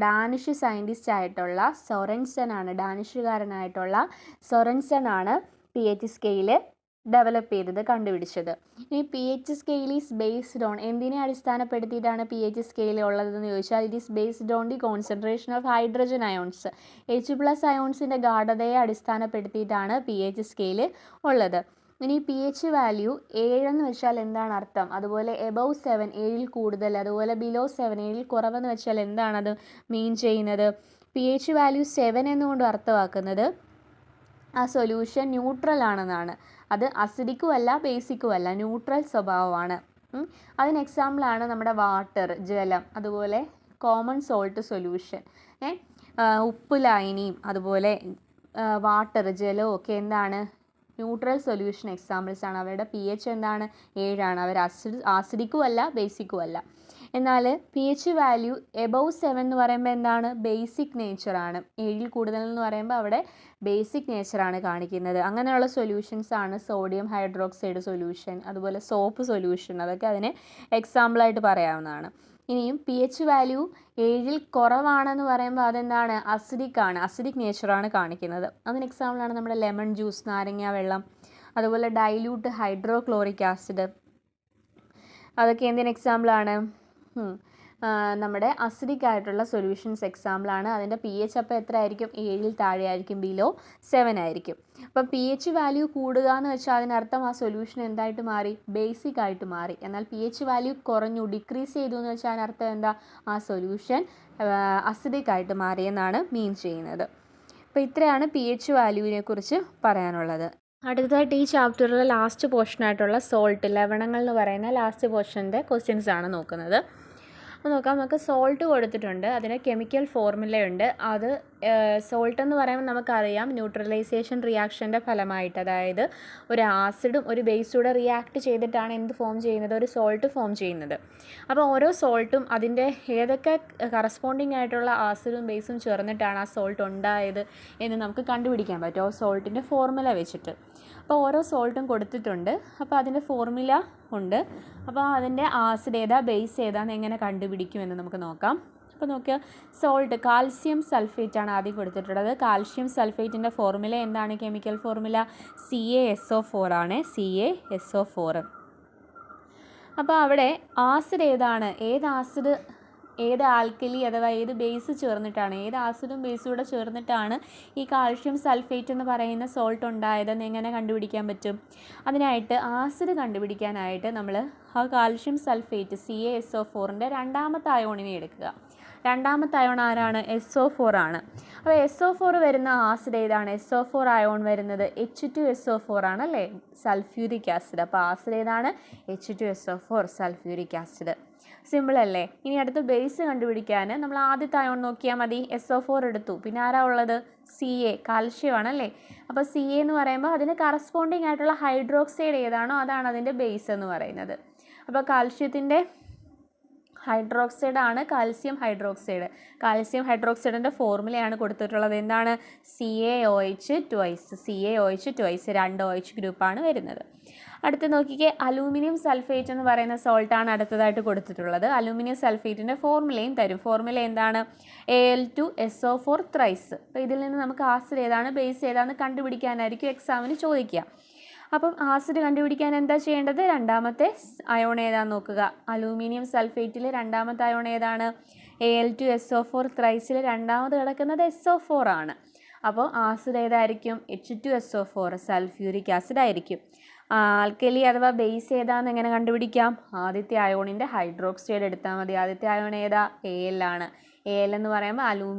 ഡാനിഷ് സയൻറ്റിസ്റ്റ് ആയിട്ടുള്ള സോറൻസൺ ആണ്, ഡാനിഷുകാരനായിട്ടുള്ള സോറൻസൺ ആണ് pH സ്കെയില് ഡെവലപ്പ് ചെയ്തത്, കണ്ടുപിടിച്ചത്. ഇനി pH scale is based on, എന്തിനെ അടിസ്ഥാനപ്പെടുത്തിയിട്ടാണ് pH സ്കെയിൽ ഉള്ളതെന്ന് ചോദിച്ചാൽ, it is based on the concentration of hydrogen ions. H+ അയോൺസിൻ്റെ ഗാഢതയെ അടിസ്ഥാനപ്പെടുത്തിയിട്ടാണ് pH സ്കെയിൽ ഉള്ളത്. ഇനി pH വാല്യൂ 7 എന്ന് വെച്ചാൽ എന്താണ് അർത്ഥം? അതുപോലെ എബവ് 7, 7ൽ കൂടുതൽ, അതുപോലെ ബിലോ 7, 7ൽ കുറവെന്ന് വെച്ചാൽ എന്താണത് മീൻ ചെയ്യുന്നത്? pH വാല്യൂ 7 എന്നുകൊണ്ട് അർത്ഥമാക്കുന്നത് ആ സൊല്യൂഷൻ ന്യൂട്രൽ ആണെന്നാണ്. അത് അസിഡിക്കും അല്ല ബേസിക്കും അല്ല, ന്യൂട്രൽ സ്വഭാവമാണ്. അതിന് എക്സാമ്പിളാണ് നമ്മുടെ വാട്ടർ, ജലം, അതുപോലെ കോമൺ സോൾട്ട് സൊല്യൂഷൻ. ഉപ്പ് ലായനിയും അതുപോലെ വാട്ടർ, ജലവും ഒക്കെ എന്താണ്? ന്യൂട്രൽ സൊല്യൂഷൻ എക്സാമ്പിൾസ് ആണ്. അവരുടെ pH എന്താണ്? 7 ആണ്. അവർ ആസിഡിക്കും അല്ല ബേസിക്കും അല്ല. എന്നാൽ pH വാല്യൂ എബവ് 7 എന്ന് പറയുമ്പോൾ എന്താണ്? ബേസിക് നേച്ചറാണ്. 7ൽ കൂടുതൽ എന്ന് പറയുമ്പോൾ അവിടെ ബേസിക് നേച്ചറാണ് കാണിക്കുന്നത്. അങ്ങനെയുള്ള സൊല്യൂഷൻസ് ആണ് സോഡിയം ഹൈഡ്രോക്സൈഡ് സൊല്യൂഷൻ, അതുപോലെ സോപ്പ് സൊല്യൂഷൻ, അതൊക്കെ അതിന് എക്സാമ്പിളായിട്ട് പറയാവുന്നതാണ്. ഇനിയും pH വാല്യൂ 7ൽ കുറവാണെന്ന് പറയുമ്പോൾ അതെന്താണ്? അസിഡിക് ആണ്, അസിഡിക് നേച്ചറാണ് കാണിക്കുന്നത്. അതിന് എക്സാമ്പിളാണ് നമ്മുടെ ലെമൺ ജ്യൂസ്, നാരങ്ങ വെള്ളം, അതുപോലെ ഡൈല്യൂട്ട് ഹൈഡ്രോക്ലോറിക് ആസിഡ്, അതൊക്കെ എന്തിന് എക്സാമ്പിളാണ്? നമ്മുടെ അസിഡിക് ആയിട്ടുള്ള സൊല്യൂഷൻസ് എക്സാമ്പിളാണ്. അതിൻ്റെ പി എച്ച് അപ്പോൾ എത്ര ആയിരിക്കും? 7 താഴെ ആയിരിക്കും, ബിലോ 7 ആയിരിക്കും. അപ്പം പി എച്ച് വാല്യൂ കൂടുക എന്ന് വെച്ചാൽ അതിനർത്ഥം ആ സൊല്യൂഷൻ എന്തായിട്ട് മാറി? ബേസിക് ആയിട്ട് മാറി. എന്നാൽ പി എച്ച് വാല്യൂ കുറഞ്ഞു, ഡിക്രീസ് ചെയ്തു എന്ന് വെച്ചാൽ അതിനർത്ഥം എന്താ? ആ സൊല്യൂഷൻ അസിഡിക് ആയിട്ട് മാറിയെന്നാണ് മീൻ ചെയ്യുന്നത്. അപ്പോൾ ഇത്രയാണ് പി എച്ച് വാല്യൂവിനെ കുറിച്ച് പറയാനുള്ളത്. അടുത്തതായിട്ട് ഈ ചാപ്റ്ററിലെ ലാസ്റ്റ് പോർഷനായിട്ടുള്ള സോൾട്ട്, ലവണങ്ങൾ എന്ന് പറയുന്ന ലാസ്റ്റ് പോർഷൻ്റെ ക്വസ്റ്റ്യൻസ് ആണ് നോക്കുന്നത്. അപ്പോൾ നോക്കാം, നമുക്ക് സോൾട്ട് കൊടുത്തിട്ടുണ്ട്, അതിന് കെമിക്കൽ ഫോർമുലയുണ്ട്. അത് സോൾട്ട് എന്ന് പറയുമ്പോൾ നമുക്കറിയാം ന്യൂട്രലൈസേഷൻ റിയാക്ഷൻ്റെ ഫലമായിട്ട്, അതായത് ഒരു ആസിഡും ഒരു ബേസൂടെ റിയാക്ട് ചെയ്തിട്ടാണ് എന്ത് ഫോം ചെയ്യുന്നത്? ഒരു സോൾട്ട് ഫോം ചെയ്യുന്നത്. അപ്പോൾ ഓരോ സോൾട്ടും അതിൻ്റെ ഏതൊക്കെ കറസ്പോണ്ടിങ് ആയിട്ടുള്ള ആസിഡും ബേസും ചേർന്നിട്ടാണ് ആ സോൾട്ട് ഉണ്ടായത് എന്ന് നമുക്ക് കണ്ടുപിടിക്കാൻ പറ്റും ആ സോൾട്ടിൻ്റെ ഫോർമുല വെച്ചിട്ട്. അപ്പോൾ ഓരോ സോൾട്ടും കൊടുത്തിട്ടുണ്ട്, അപ്പോൾ അതിൻ്റെ ഫോർമുല ഉണ്ട്. അപ്പോൾ അതിൻ്റെ ആസിഡ് ഏതാ ബേസ് ഏതാന്ന് എങ്ങനെ കണ്ടുപിടിക്കുമെന്ന് നമുക്ക് നോക്കാം. അപ്പോൾ നോക്കുക, സോൾട്ട് കാൽസ്യം സൾഫേറ്റ് ആണ് ആദ്യം കൊടുത്തിട്ടുള്ളത്. കാൽസ്യം സൾഫേറ്റിൻ്റെ ഫോർമുല എന്താണ്? കെമിക്കൽ ഫോർമുല CaSO4 ആണ്, CaSO4. അപ്പോൾ അവിടെ ആസിഡ് ഏതാണ്? ഏത് ആൽക്കലി അഥവാ ഏത് ബേസ് ചേർന്നിട്ടാണ്, ഏത് ആസിഡും ബേസും കൂടെ ചേർന്നിട്ടാണ് ഈ കാൽഷ്യം സൾഫേറ്റ് എന്ന് പറയുന്ന സോൾട്ട് ഉണ്ടായതെന്ന് എങ്ങനെ കണ്ടുപിടിക്കാൻ പറ്റും? അതിനായിട്ട് ആസിഡ് കണ്ടുപിടിക്കാനായിട്ട് നമ്മൾ ആ കാൽഷ്യം സൾഫേറ്റ് CaSO4ൻ്റെ രണ്ടാമത്തെ അയോണിനെ എടുക്കുക. രണ്ടാമത്തെ അയോൺ ആരാണ്? SO4 ആണ്. അപ്പോൾ SO4 വരുന്ന ആസിഡ് ഏതാണ്? SO4 അയോൺ വരുന്നത് H2SO4 ആണ് അല്ലേ, സൾഫ്യൂരിക് ആസിഡ്. അപ്പോൾ ആസിഡ് ഏതാണ്? H2SO4 sulphuric acid. സിമ്പിൾ അല്ലേ? ഇനി അടുത്ത് ബേസ് കണ്ടുപിടിക്കാൻ നമ്മൾ ആദ്യത്തെ അയോൺ നോക്കിയാൽ മതി. SO4 എടുത്തു, പിന്നെ ആരാ ഉള്ളത്? Ca, കാൽഷ്യം ആണല്ലേ. അപ്പോൾ Ca എന്ന് പറയുമ്പോൾ അതിന് കറസ്പോണ്ടിങ് ആയിട്ടുള്ള ഹൈഡ്രോക്സൈഡ് ഏതാണോ അതാണ് അതിൻ്റെ ബേസ് എന്ന് പറയുന്നത്. അപ്പോൾ കാൽഷ്യത്തിൻ്റെ ഹൈഡ്രോക്സൈഡ് ആണ് കാൽസ്യം ഹൈഡ്രോക്സൈഡ്. കാൽസ്യം ഹൈഡ്രോക്സൈഡിൻ്റെ ഫോർമുലയാണ് കൊടുത്തിട്ടുള്ളത്. എന്താണ്? CaOH twice. CaOH twice, 2 OH ഗ്രൂപ്പാണ് വരുന്നത്. അടുത്ത് നോക്കിക്കേ, അലൂമിനിയം സൾഫേറ്റ് എന്ന് പറയുന്ന സോൾട്ടാണ് അടുത്തതായിട്ട് കൊടുത്തിട്ടുള്ളത്. അലൂമിനിയം സൾഫേറ്റിൻ്റെ ഫോർമുലയും തരും. ഫോർമുല എന്താണ്? Al2SO4 thrice. അപ്പോൾ ഇതിൽ നിന്ന് നമുക്ക് ആസിഡ് ഏതാണ് ബേസ് ഏതാണെന്ന് കണ്ടുപിടിക്കാനായിരിക്കും എക്സാമിന് ചോദിക്കുക. അപ്പം ആസിഡ് കണ്ടുപിടിക്കാൻ എന്താ ചെയ്യേണ്ടത്? രണ്ടാമത്തെ അയോൺ ഏതാണെന്ന് നോക്കുക. അലൂമിനിയം സൾഫേറ്റിൽ രണ്ടാമത്തെ അയോൺ ഏതാണ്? Al2SO4 ത്രൈസിൽ രണ്ടാമത് കിടക്കുന്നത് SO4 ആണ്. അപ്പോൾ ആസിഡ് ഏതായിരിക്കും? H2SO4 സൾഫ്യൂരിക് ആസിഡ് ആയിരിക്കും. ആൽക്കലി അഥവാ ബേസ് ഏതാന്ന് എങ്ങനെ കണ്ടുപിടിക്കാം? ആദ്യത്തെ അയോണിൻ്റെ ഹൈഡ്രോക്സൈഡ് എടുത്താൽ മതി. ആദ്യത്തെ അയോൺ ഏതാ? Al ആണ്. Al എന്ന് പറയുമ്പോൾ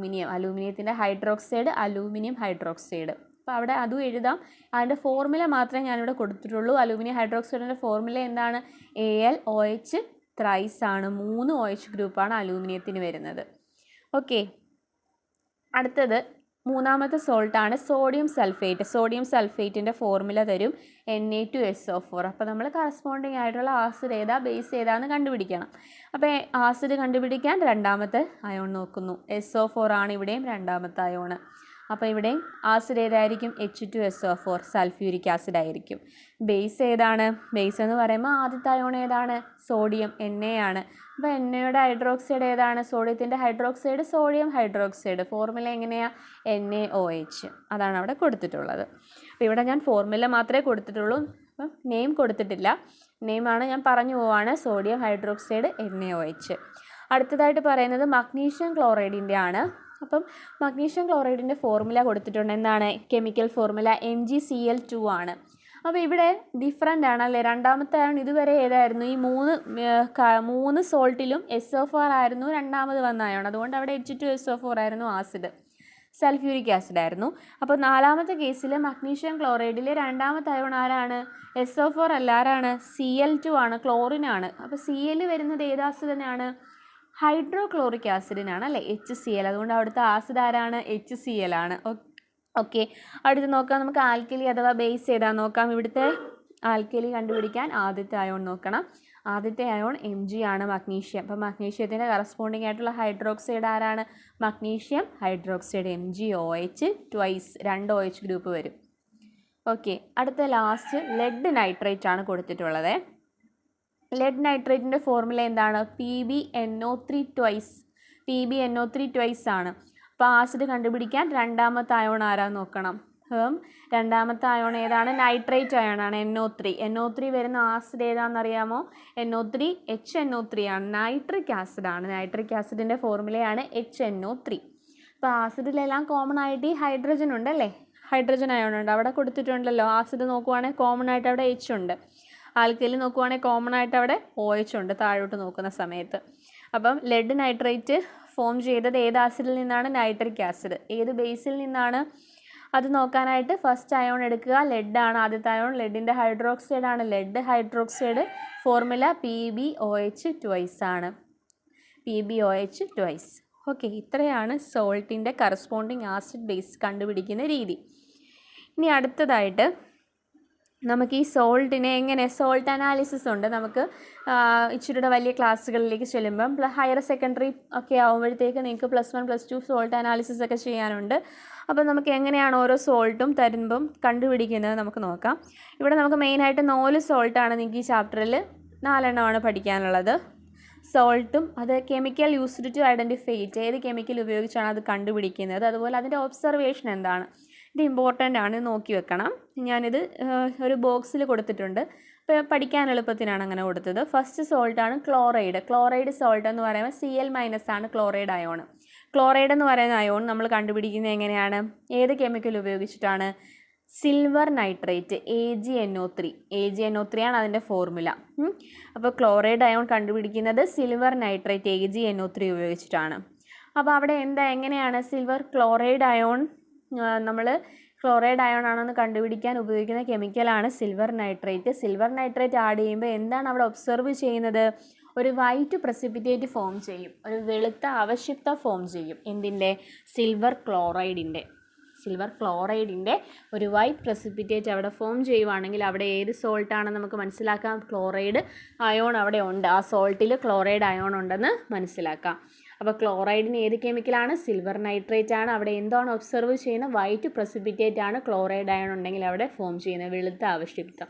അലൂമിനിയത്തിൻ്റെ ഹൈഡ്രോക്സൈഡ് അലൂമിനിയം ഹൈഡ്രോക്സൈഡ്. അപ്പോൾ അവിടെ അതും എഴുതാം. അതിൻ്റെ ഫോർമുല മാത്രമേ ഞാനിവിടെ കൊടുത്തിട്ടുള്ളൂ. അലൂമിനിയം ഹൈഡ്രോക്സൈഡിൻ്റെ ഫോർമുല എന്താണ്? AlOH ത്രൈസ് ആണ്. 3 OH ഗ്രൂപ്പാണ് അലൂമിനിയത്തിന് വരുന്നത്. ഓക്കെ, അടുത്തത് മൂന്നാമത്തെ സോൾട്ടാണ് സോഡിയം സൾഫേറ്റ്. സോഡിയം സൾഫേറ്റിൻ്റെ ഫോർമുല തരും Na2SO4. അപ്പോൾ നമ്മൾ കറസ്പോണ്ടിങ് ആയിട്ടുള്ള ആസിഡ് ഏതാ ബേസ് ഏതാന്ന് കണ്ടുപിടിക്കണം. അപ്പോൾ ആസിഡ് കണ്ടുപിടിക്കാൻ രണ്ടാമത്തെ അയോൺ നോക്കുന്നു. SO4 ആണ് ഇവിടെയും രണ്ടാമത്തെ അയോൺ. അപ്പോൾ ഇവിടെയും ആസിഡ് ഏതായിരിക്കും? H2SO4 സൾഫ്യൂരിക് ആസിഡ് ആയിരിക്കും. ബേസ് ഏതാണ്? ബേസ് എന്ന് പറയുമ്പോൾ ആദ്യത്തെ അയോൺ ഏതാണ്? സോഡിയം, Na ആണ്. അപ്പോൾ എന്നയുടെ ഹൈഡ്രോക്സൈഡ് ഏതാണ്? സോഡിയത്തിൻ്റെ ഹൈഡ്രോക്സൈഡ് സോഡിയം ഹൈഡ്രോക്സൈഡ്. ഫോർമുല എങ്ങനെയാണ്? NaOH. അതാണ് അവിടെ കൊടുത്തിട്ടുള്ളത്. അപ്പോൾ ഇവിടെ ഞാൻ ഫോർമുല മാത്രമേ കൊടുത്തിട്ടുള്ളൂ, അപ്പം നെയിം കൊടുത്തിട്ടില്ല. നെയിമാണ് ഞാൻ പറഞ്ഞു പോവാണ്. Sodium hydroxide NaOH. അടുത്തതായിട്ട് പറയുന്നത് മഗ്നീഷ്യം ക്ലോറൈഡിൻ്റെ ആണ്. അപ്പം മഗ്നീഷ്യം ക്ലോറൈഡിൻ്റെ ഫോർമുല കൊടുത്തിട്ടുണ്ട്. എന്താണ്? കെമിക്കൽ ഫോർമുല MgCl2 ആണ്. അപ്പോൾ ഇവിടെ ഡിഫറൻ്റ് ആണല്ലേ. രണ്ടാമത്തെ ആണ് ഇതുവരെ ഏതായിരുന്നു? ഈ മൂന്ന് സോൾട്ടിലും SO4 ആയിരുന്നു രണ്ടാമത് വന്ന അയോൺ. അതുകൊണ്ട് അവിടെ H2SO4 ആയിരുന്നു ആസിഡ്, സൾഫ്യൂരിക് ആസിഡ് ആയിരുന്നു. അപ്പോൾ നാലാമത്തെ കേസിൽ മഗ്നീഷ്യം ക്ലോറൈഡിൽ രണ്ടാമത്തെ അയോൺ ആരാണ്? SO4 അല്ല, ആരാണ്? Cl2 ആണ്, ക്ലോറിനാണ്. അപ്പോൾ Cl വരുന്നത് ഏത് ആസിഡിനാണ്? ഹൈഡ്രോക്ലോറിക് ആസിഡിനാണ് അല്ലേ, HCl. അതുകൊണ്ട് അവിടുത്തെ ആസിഡ് ആരാണ്? HCl ആണ്. ഓക്കെ, അടുത്ത് നോക്കാം നമുക്ക് ആൽക്കലി അഥവാ ബേസ് ഏതാന്ന് നോക്കാം. ഇവിടുത്തെ ആൽക്കലി കണ്ടുപിടിക്കാൻ ആദ്യത്തെ അയോൺ നോക്കണം. ആദ്യത്തെ അയോൺ Mg ആണ്, മഗ്നീഷ്യം. അപ്പോൾ മഗ്നീഷ്യത്തിൻ്റെ കറസ്പോണ്ടിങ് ആയിട്ടുള്ള ഹൈഡ്രോക്സൈഡ് ആരാണ്? Magnesium hydroxide MgOH twice, 2 OH group വരും. ഓക്കെ, അടുത്ത ലാസ്റ്റ് ലെഡ് നൈട്രേറ്റ് ആണ് കൊടുത്തിട്ടുള്ളത്. ലെഡ് നൈട്രേറ്റിൻ്റെ ഫോർമുല എന്താണ്? PbNO3 twice. PbNO3 ട്വൈസ് ആണ്. അപ്പോൾ ആസിഡ് കണ്ടുപിടിക്കാൻ രണ്ടാമത്തെ അയോൺ ആരാന്ന് നോക്കണം. അപ്പം രണ്ടാമത്തെ അയോൺ ഏതാണ്? Nitrate അയോണാണ്, NO3. NO3 വരുന്ന ആസിഡ് ഏതാണെന്നറിയാമോ? NO3 HNO3 ആണ്, നൈട്രിക് ആസിഡാണ്. നൈട്രിക് ആസിഡിൻ്റെ ഫോർമുലയാണ് HNO3. അപ്പോൾ ആസിഡിലെല്ലാം കോമൺ ആയിട്ട് ഈ ഹൈഡ്രജൻ ഉണ്ടല്ലേ, ഹൈഡ്രജൻ അയോൺ ഉണ്ട്. അവിടെ കൊടുത്തിട്ടുണ്ടല്ലോ, ആസിഡ് നോക്കുവാണെങ്കിൽ കോമൺ ആയിട്ട് അവിടെ H ഉണ്ട്. ആൽക്കലി നോക്കുവാണെങ്കിൽ കോമൺ ആയിട്ട് അവിടെ OH ഉണ്ട് താഴോട്ട് നോക്കുന്ന സമയത്ത്. അപ്പം ലെഡ് നൈട്രേറ്റ് ഫോം ചെയ്തത് ഏത് ആസിഡിൽ നിന്നാണ്? Nitric acid. ഏത് ബേസിൽ നിന്നാണ് അത് നോക്കാനായിട്ട് ഫസ്റ്റ് അയോൺ എടുക്കുക. ലെഡാണ് ആദ്യത്തെ അയോൺ. ലെഡിൻ്റെ ഹൈഡ്രോക്സൈഡ് ആണ് ലെഡ് ഹൈഡ്രോക്സൈഡ്. ഫോർമുല PbOH2 ആണ്, PbOH2. ഓക്കെ, ഇത്രയാണ് സോൾട്ടിൻ്റെ കറസ്പോണ്ടിങ് ആസിഡ് ബേസ് കണ്ടുപിടിക്കുന്ന രീതി. ഇനി അടുത്തതായിട്ട് നമുക്ക് ഈ സോൾട്ടിനെ എങ്ങനെ, സോൾട്ട് അനാലിസിസ് ഉണ്ട് നമുക്ക് ഇച്ചിരിയുടെ വലിയ ക്ലാസ്സുകളിലേക്ക് ചെല്ലുമ്പം ഹയർ സെക്കൻഡറി ഒക്കെ ആകുമ്പോഴത്തേക്ക് നിങ്ങൾക്ക് +1 +2 സോൾട്ട് അനാലിസിസ് ഒക്കെ ചെയ്യാനുണ്ട്. അപ്പോൾ നമുക്ക് എങ്ങനെയാണ് ഓരോ സോൾട്ടും തരുമ്പം കണ്ടുപിടിക്കുന്നത് നമുക്ക് നോക്കാം. ഇവിടെ നമുക്ക് മെയിനായിട്ട് 4 സോൾട്ടാണ് നിങ്ങൾക്ക് ഈ ചാപ്റ്ററിൽ 4 എണ്ണമാണ് പഠിക്കാനുള്ളത്. സോൾട്ടും അത് chemical used to identify it, ഏത് കെമിക്കൽ ഉപയോഗിച്ചാണ് അത് കണ്ടുപിടിക്കുന്നത്, അതുപോലെ അതിൻ്റെ ഒബ്സർവേഷൻ എന്താണ്, ഇത് ഇമ്പോർട്ടൻ്റ് ആണ്, നോക്കി വെക്കണം. ഞാനിത് ഒരു ബോക്സിൽ കൊടുത്തിട്ടുണ്ട്, അപ്പോൾ പഠിക്കാൻ എളുപ്പത്തിനാണ് അങ്ങനെ കൊടുത്തത്. ഫസ്റ്റ് സോൾട്ടാണ് ക്ലോറൈഡ്. ക്ലോറൈഡ് സോൾട്ട് എന്ന് പറയുമ്പോൾ Cl- ആണ് ക്ലോറൈഡ് അയോൺ. ക്ലോറൈഡ് എന്ന് പറയുന്ന അയോൺ നമ്മൾ കണ്ടുപിടിക്കുന്നത് എങ്ങനെയാണ്, ഏത് കെമിക്കൽ ഉപയോഗിച്ചിട്ടാണ്? Silver nitrate, AgNO3. AgNO3 ആണ് അതിൻ്റെ ഫോർമുല. അപ്പോൾ ക്ലോറൈഡ് അയോൺ കണ്ടുപിടിക്കുന്നത് സിൽവർ നൈട്രേറ്റ് AgNO3 ഉപയോഗിച്ചിട്ടാണ്. അപ്പോൾ അവിടെ എങ്ങനെയാണ് സിൽവർ ക്ലോറൈഡ് അയോൺ, നമ്മൾ ക്ലോറൈഡ് അയോൺ ആണെന്ന് കണ്ടുപിടിക്കാൻ ഉപയോഗിക്കുന്ന കെമിക്കലാണ് silver nitrate. Silver nitrate add ചെയ്യുമ്പോൾ എന്താണ് അവിടെ ഒബ്സർവ് ചെയ്യുന്നത്? ഒരു വൈറ്റ് പ്രസിപ്പിറ്റേറ്റ് ഫോം ചെയ്യും, ഒരു വെളുത്ത അവശിഷ്ട ഫോം ചെയ്യും. എന്തിൻ്റെ? സിൽവർ ക്ലോറൈഡിൻ്റെ ഒരു വൈറ്റ് പ്രസിപ്പിറ്റേറ്റ് അവിടെ ഫോം ചെയ്യുവാണെങ്കിൽ അവിടെ ഏത് സോൾട്ടാണെന്ന് നമുക്ക് മനസ്സിലാക്കാം. ക്ലോറൈഡ് അയോൺ അവിടെ ഉണ്ട്, ആ സോൾട്ടിൽ ക്ലോറൈഡ് അയോൺ ഉണ്ടെന്ന് മനസ്സിലാക്കാം. അപ്പോൾ ക്ലോറൈഡിന് ഏത് കെമിക്കലാണ്? സിൽവർ നൈട്രേറ്റ് ആണ്. അവിടെ എന്താണ് ഒബ്സർവ് ചെയ്യുന്നത്? വൈറ്റ് പ്രസിപ്പിറ്റേറ്റ് ആണ് ക്ലോറൈഡ് അയോൺ ഉണ്ടെങ്കിൽ അവിടെ ഫോം ചെയ്യുന്നത്, വെളുത്ത അവശിഷ്ടം.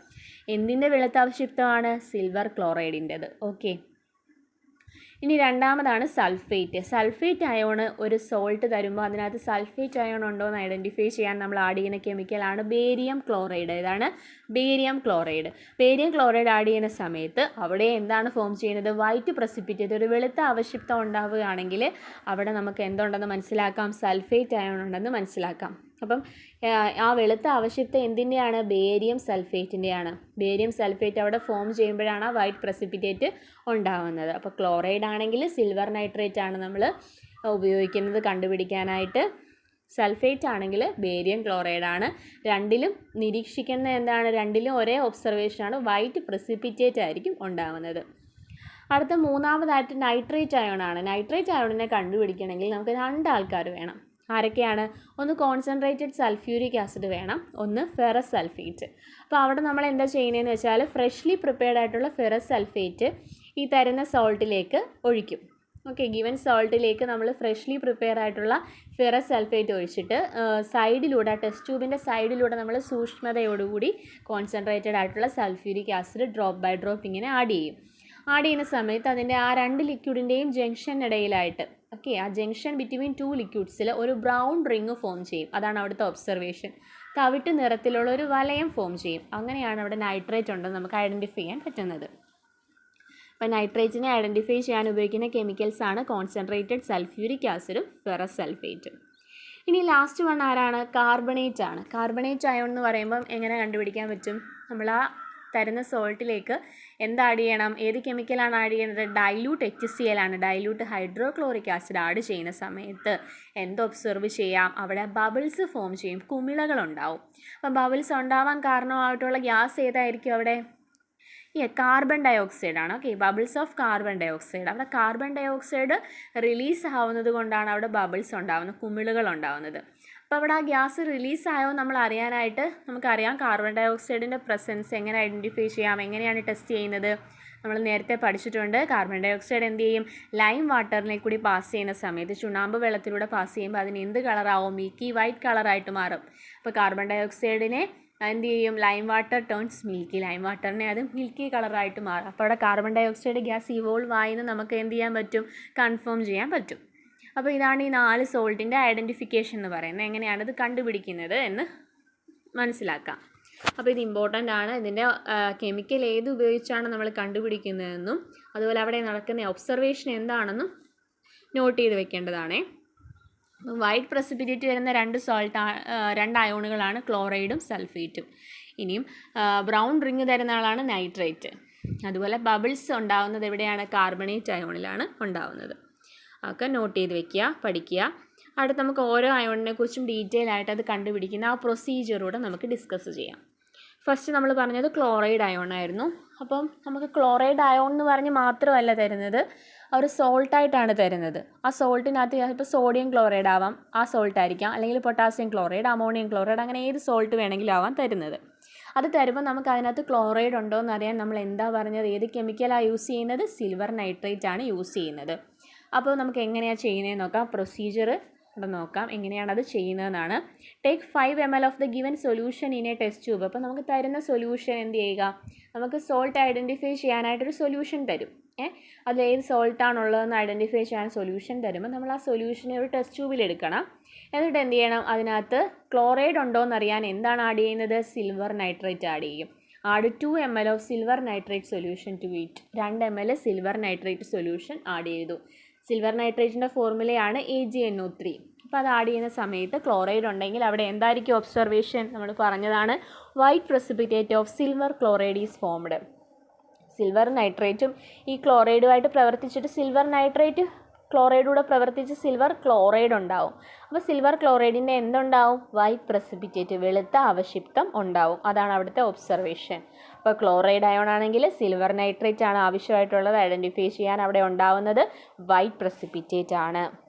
എന്തിൻ്റെ വെളുത്ത അവശിഷ്ടമാണ്? സിൽവർ ക്ലോറൈഡിൻ്റെത്. ഓക്കെ, ഇനി രണ്ടാമതാണ് സൾഫേറ്റ്. സൾഫേറ്റ് അയോൺ ഒരു സോൾട്ട് തരുമ്പോൾ അതിനകത്ത് സൾഫേറ്റ് അയോൺ ഉണ്ടോ എന്ന് ഐഡൻറ്റിഫൈ ചെയ്യാൻ നമ്മൾ ആഡ് ചെയ്യുന്ന കെമിക്കലാണ് ബേരിയം ക്ലോറൈഡ്. ഇതാണ് barium chloride. Barium chloride add ചെയ്യുന്ന സമയത്ത് അവിടെ എന്താണ് ഫോം ചെയ്യുന്നത്? വൈറ്റ് പ്രസിപ്പിറ്റേറ്റ്, ഒരു വെളുത്ത അവശിഷ്ടം ഉണ്ടാവുകയാണെങ്കിൽ അവിടെ നമുക്ക് എന്തുണ്ടെന്ന് മനസ്സിലാക്കാം? സൾഫേറ്റ് അയോൺ ഉണ്ടെന്ന് മനസ്സിലാക്കാം. അപ്പം ആ വെളുത്ത അവശിഷ്ടം എന്തിൻ്റെയാണ്? ബേരിയം സൾഫേറ്റിൻ്റെയാണ്. ബേരിയം സൾഫേറ്റ് അവിടെ ഫോം ചെയ്യുമ്പോഴാണ് ആ വൈറ്റ് പ്രസിപ്പിറ്റേറ്റ് ഉണ്ടാകുന്നത്. അപ്പോൾ ക്ലോറൈഡ് ആണെങ്കിൽ സിൽവർ നൈട്രേറ്റ് ആണ് നമ്മൾ ഉപയോഗിക്കുന്നത് കണ്ടുപിടിക്കാനായിട്ട്. സൾഫേറ്റ് ആണെങ്കിൽ ബേരിയം ക്ലോറൈഡ് ആണ്. രണ്ടിലും നിരീക്ഷിക്കുന്നത് എന്താണ്? രണ്ടിലും ഒരേ ഒബ്സർവേഷനാണ്, വൈറ്റ് പ്രസിപ്പിറ്റേറ്റ് ആയിരിക്കും ഉണ്ടാകുന്നത്. അടുത്ത മൂന്നാമതായിട്ട് നൈട്രേറ്റ് അയോൺ ആണ്. നൈട്രേറ്റ് അയോണിനെ കണ്ടുപിടിക്കണമെങ്കിൽ നമുക്ക് 2 ആൾക്കാർ വേണം. ആരൊക്കെയാണ്? ഒന്ന് കോൺസെൻട്രേറ്റഡ് സൾഫ്യൂരിക് ആസിഡ് വേണം, ഒന്ന് ഫെറസ് സൾഫേറ്റ്. അപ്പോൾ അവിടെ നമ്മൾ എന്താ ചെയ്യുന്നതെന്ന് വെച്ചാൽ ഫ്രഷ്ലി പ്രിപ്പയർഡ് ആയിട്ടുള്ള ഫെറസ് സൾഫേറ്റ് ഈ തരുന്ന സോൾട്ടിലേക്ക് ഒഴിക്കും. ഓക്കെ, ഗിവൻ സോൾട്ടിലേക്ക് നമ്മൾ ഫ്രഷ്ലി പ്രിപ്പയർ ആയിട്ടുള്ള ഫെറസ് സൾഫേറ്റ് ഒഴിച്ചിട്ട് സൈഡിലൂടെ, ടെസ്റ്റ് ട്യൂബിൻ്റെ സൈഡിലൂടെ നമ്മൾ സൂക്ഷ്മതയോടുകൂടി കോൺസെൻട്രേറ്റഡ് ആയിട്ടുള്ള sulphuric acid drop by drop ഇങ്ങനെ ആഡ് ചെയ്യും. ആഡ് ചെയ്യുന്ന സമയത്ത് അതിൻ്റെ ആ 2 ലിക്വിഡിൻ്റെയും ജംഗ്ഷനിടയിലായിട്ട്, ഓക്കെ, ആ ജംഗ്ഷൻ ബിറ്റ്വീൻ 2 ലിക്വിഡ്സിൽ ഒരു ബ്രൗൺ റിങ് ഫോം ചെയ്യും. അതാണ് അവിടുത്തെ ഒബ്സർവേഷൻ. തവിട്ട് നിറത്തിലുള്ള ഒരു വലയം ഫോം ചെയ്യും. അങ്ങനെയാണ് അവിടെ നൈട്രേറ്റ് ഉണ്ടെന്ന് നമുക്ക് ഐഡൻറ്റിഫൈ ചെയ്യാൻ പറ്റുന്നത്. അപ്പോൾ നൈട്രേറ്റിനെ ഐഡൻറ്റിഫൈ ചെയ്യാൻ ഉപയോഗിക്കുന്ന കെമിക്കൽസാണ് കോൺസെൻട്രേറ്റഡ് സൾഫ്യൂരിക് ആസിഡും ഫെറസ് സൾഫേറ്റും. ഇനി ലാസ്റ്റ് വൺ ആരാണ്? കാർബണേറ്റ് ആണ്. കാർബണേറ്റ് അയോൺ എന്ന് പറയുമ്പം എങ്ങനെ കണ്ടുപിടിക്കാൻ പറ്റും? നമ്മൾ ആ തരുന്ന സോൾട്ടിലേക്ക് എന്ത് ആഡ് ചെയ്യണം? ഏത് കെമിക്കലാണ് ആഡ് ചെയ്യുന്നത്? ഡൈല്യൂട്ട് HCl ആണ്, ഡൈല്യൂട്ട് ഹൈഡ്രോക്ലോറിക് ആസിഡ് ആഡ് ചെയ്യുന്ന സമയത്ത് എന്ത് ഒബ്സർവ് ചെയ്യാം? അവിടെ ബബിൾസ് ഫോം ചെയ്യും, കുമിളകളുണ്ടാവും. അപ്പം ബബിൾസ് ഉണ്ടാവാൻ കാരണമായിട്ടുള്ള ഗ്യാസ് ഏതായിരിക്കും അവിടെ? കാർബൺ ഡയോക്സൈഡ് ആണ്. Okay, bubbles of carbon dioxide. അവിടെ കാർബൺ ഡയോക്സൈഡ് റിലീസ് ആവുന്നത് കൊണ്ടാണ് അവിടെ ബബിൾസ് ഉണ്ടാവുന്നത്, കുമിളുകൾ ഉണ്ടാവുന്നത്. അപ്പോൾ അവിടെ ആ ഗ്യാസ് റിലീസായോ നമ്മൾ അറിയാനായിട്ട് നമുക്കറിയാം കാർബൺ ഡയോക്സൈഡിൻ്റെ പ്രസൻസ് എങ്ങനെ ഐഡൻറ്റിഫൈ ചെയ്യാം, എങ്ങനെയാണ് ടെസ്റ്റ് ചെയ്യുന്നത്? നമ്മൾ നേരത്തെ പഠിച്ചിട്ടുണ്ട്. കാർബൺ ഡയോക്സൈഡ് എന്ത് ചെയ്യും? ലൈം വാട്ടറിനെ കൂടി പാസ് ചെയ്യുന്ന സമയത്ത്, ചുണ്ണാമ്പ് വെള്ളത്തിലൂടെ പാസ് ചെയ്യുമ്പോൾ അതിന് എന്ത് കളറാവും? മിൽക്കി വൈറ്റ് കളറായിട്ട് മാറും. അപ്പോൾ കാർബൺ ഡയോക്സൈഡിനെ എന്ത് ചെയ്യും? Lime water turns milky, lime വാട്ടറിനെ അത് മിൽക്കി കളറായിട്ട് മാറും. അപ്പോൾ അവിടെ കാർബൺ ഡയോക്സൈഡ് ഗ്യാസ് ഇവോൾവ് ആയെന്ന് നമുക്ക് എന്ത് ചെയ്യാൻ പറ്റും? കൺഫേം ചെയ്യാൻ പറ്റും. അപ്പോൾ ഇതാണ് ഈ 4 സോൾട്ടിൻ്റെ ഐഡൻറ്റിഫിക്കേഷൻ എന്ന് പറയുന്നത്. എങ്ങനെയാണിത് കണ്ടുപിടിക്കുന്നത് എന്ന് മനസ്സിലാക്കാം. അപ്പോൾ ഇത് ഇമ്പോർട്ടൻ്റ് ആണ്. ഇതിൻ്റെ കെമിക്കൽ ഏത് ഉപയോഗിച്ചാണ് നമ്മൾ കണ്ടുപിടിക്കുന്നതെന്നും അതുപോലെ അവിടെ നടക്കുന്ന ഒബ്സർവേഷൻ എന്താണെന്നും നോട്ട് ചെയ്ത് വെക്കേണ്ടതാണേ. വൈറ്റ് പ്രസിപ്പിറ്റേറ്റ് വരുന്ന രണ്ട് അയോണുകളാണ് ക്ലോറൈഡും സൾഫേറ്റും. ഇനിയും ബ്രൗൺ റിങ് തരുന്ന ആളാണ് നൈട്രേറ്റ്. അതുപോലെ ബബിൾസ് ഉണ്ടാകുന്നത് എവിടെയാണ്? കാർബണേറ്റ് അയോണിലാണ് ഉണ്ടാകുന്നത്. ഒക്കെ നോട്ട് ചെയ്ത് വെക്കുക, പഠിക്കുക. അടുത്ത് നമുക്ക് ഓരോ അയോണിനെ കുറിച്ചും ഡീറ്റെയിൽ ആയിട്ട് അത് കണ്ടുപിടിക്കുന്ന ആ പ്രൊസീജിയറൂടെ നമുക്ക് ഡിസ്കസ് ചെയ്യാം. ഫസ്റ്റ് നമ്മൾ പറഞ്ഞത് ക്ലോറൈഡ് അയോൺ ആയിരുന്നു. അപ്പം നമുക്ക് ക്ലോറൈഡ് അയോൺ എന്ന് പറഞ്ഞ് മാത്രമല്ല തരുന്നത്, ഒരു സോൾട്ടായിട്ടാണ് തരുന്നത്. ആ സോൾട്ടിനകത്ത് ഇപ്പോൾ സോഡിയം ക്ലോറൈഡ് ആവാം, ആ സോൾട്ട് ആയിരിക്കാം, അല്ലെങ്കിൽ പൊട്ടാസ്യം ക്ലോറൈഡ്, അമോണിയം ക്ലോറൈഡ്, അങ്ങനെ ഏത് സോൾട്ട് വേണമെങ്കിലും ആവാം തരുന്നത്. അത് തരുമ്പോൾ നമുക്ക് അതിനകത്ത് ക്ലോറൈഡ് ഉണ്ടോ എന്ന് അറിയാൻ നമ്മൾ എന്താ പറഞ്ഞത്, ഏത് കെമിക്കലാണ് യൂസ് ചെയ്യുന്നത്? സിൽവർ നൈട്രേറ്റ് ആണ് യൂസ് ചെയ്യുന്നത്. അപ്പോൾ നമുക്ക് എങ്ങനെയാണ് ചെയ്യുന്നതെന്ന് നോക്കാം. പ്രൊസീജിയർ ഇവിടെ നോക്കാം എങ്ങനെയാണത് ചെയ്യുന്നതെന്നാണ്. Take 5 ml of the given solution in a test tube. അപ്പോൾ നമുക്ക് തരുന്ന സൊല്യൂഷൻ എന്ത് ചെയ്യുക? നമുക്ക് സോൾട്ട് ഐഡൻറ്റിഫൈ ചെയ്യാനായിട്ടൊരു സൊല്യൂഷൻ തരും. അതിൽ ഏത് സോൾട്ടാണുള്ളതെന്ന് ഐഡൻറ്റിഫൈ ചെയ്യാൻ സൊല്യൂഷൻ തരുമ്പോൾ നമ്മൾ ആ സൊല്യൂഷനെ ഒരു ടെസ്റ്റ് ട്യൂബിൽ എടുക്കണം. എന്നിട്ട് എന്ത് ചെയ്യണം? അതിനകത്ത് ക്ലോറൈഡ് ഉണ്ടോ എന്നറിയാൻ എന്താണ് ആഡ് ചെയ്യുന്നത്? സിൽവർ നൈട്രേറ്റ് ആഡ് ചെയ്യും. Add 2 ml of silver nitrate solution to it. 2 ml silver nitrate solution add ചെയ്തു. സിൽവർ നൈട്രേറ്റിൻ്റെ ഫോർമുലയാണ് AgNO3. അപ്പോൾ അത് ആഡ് ചെയ്യുന്ന സമയത്ത് ക്ലോറൈഡ് ഉണ്ടെങ്കിൽ അവിടെ എന്തായിരിക്കും ഒബ്സർവേഷൻ? നമ്മൾ പറഞ്ഞതാണ്, white precipitate of silver chloride is formed. Silver നൈട്രേറ്റും ഈ ക്ലോറൈഡുമായിട്ട് പ്രവർത്തിച്ചിട്ട് സിൽവർ നൈട്രേറ്റ് ക്ലോറൈഡൂടെ പ്രവർത്തിച്ച് സിൽവർ ക്ലോറൈഡ് ഉണ്ടാവും. അപ്പോൾ സിൽവർ ക്ലോറൈഡിൻ്റെ എന്തുണ്ടാവും? വൈറ്റ് പ്രസിപ്പിറ്റേറ്റ്, വെളുത്ത അവശിഷ്ടം ഉണ്ടാവും. അതാണ് അവിടുത്തെ ഒബ്സർവേഷൻ. അപ്പോൾ ക്ലോറൈഡ് അയോൺ ആണെങ്കിൽ സിൽവർ നൈട്രേറ്റ് ആണ് ആവശ്യമായിട്ടുള്ളത്. ഐഡൻറ്റിഫൈ ചെയ്യാൻ അവിടെ ഉണ്ടാവുന്നത് വൈറ്റ് പ്രസിപ്പിറ്റേറ്റ് ആണ്.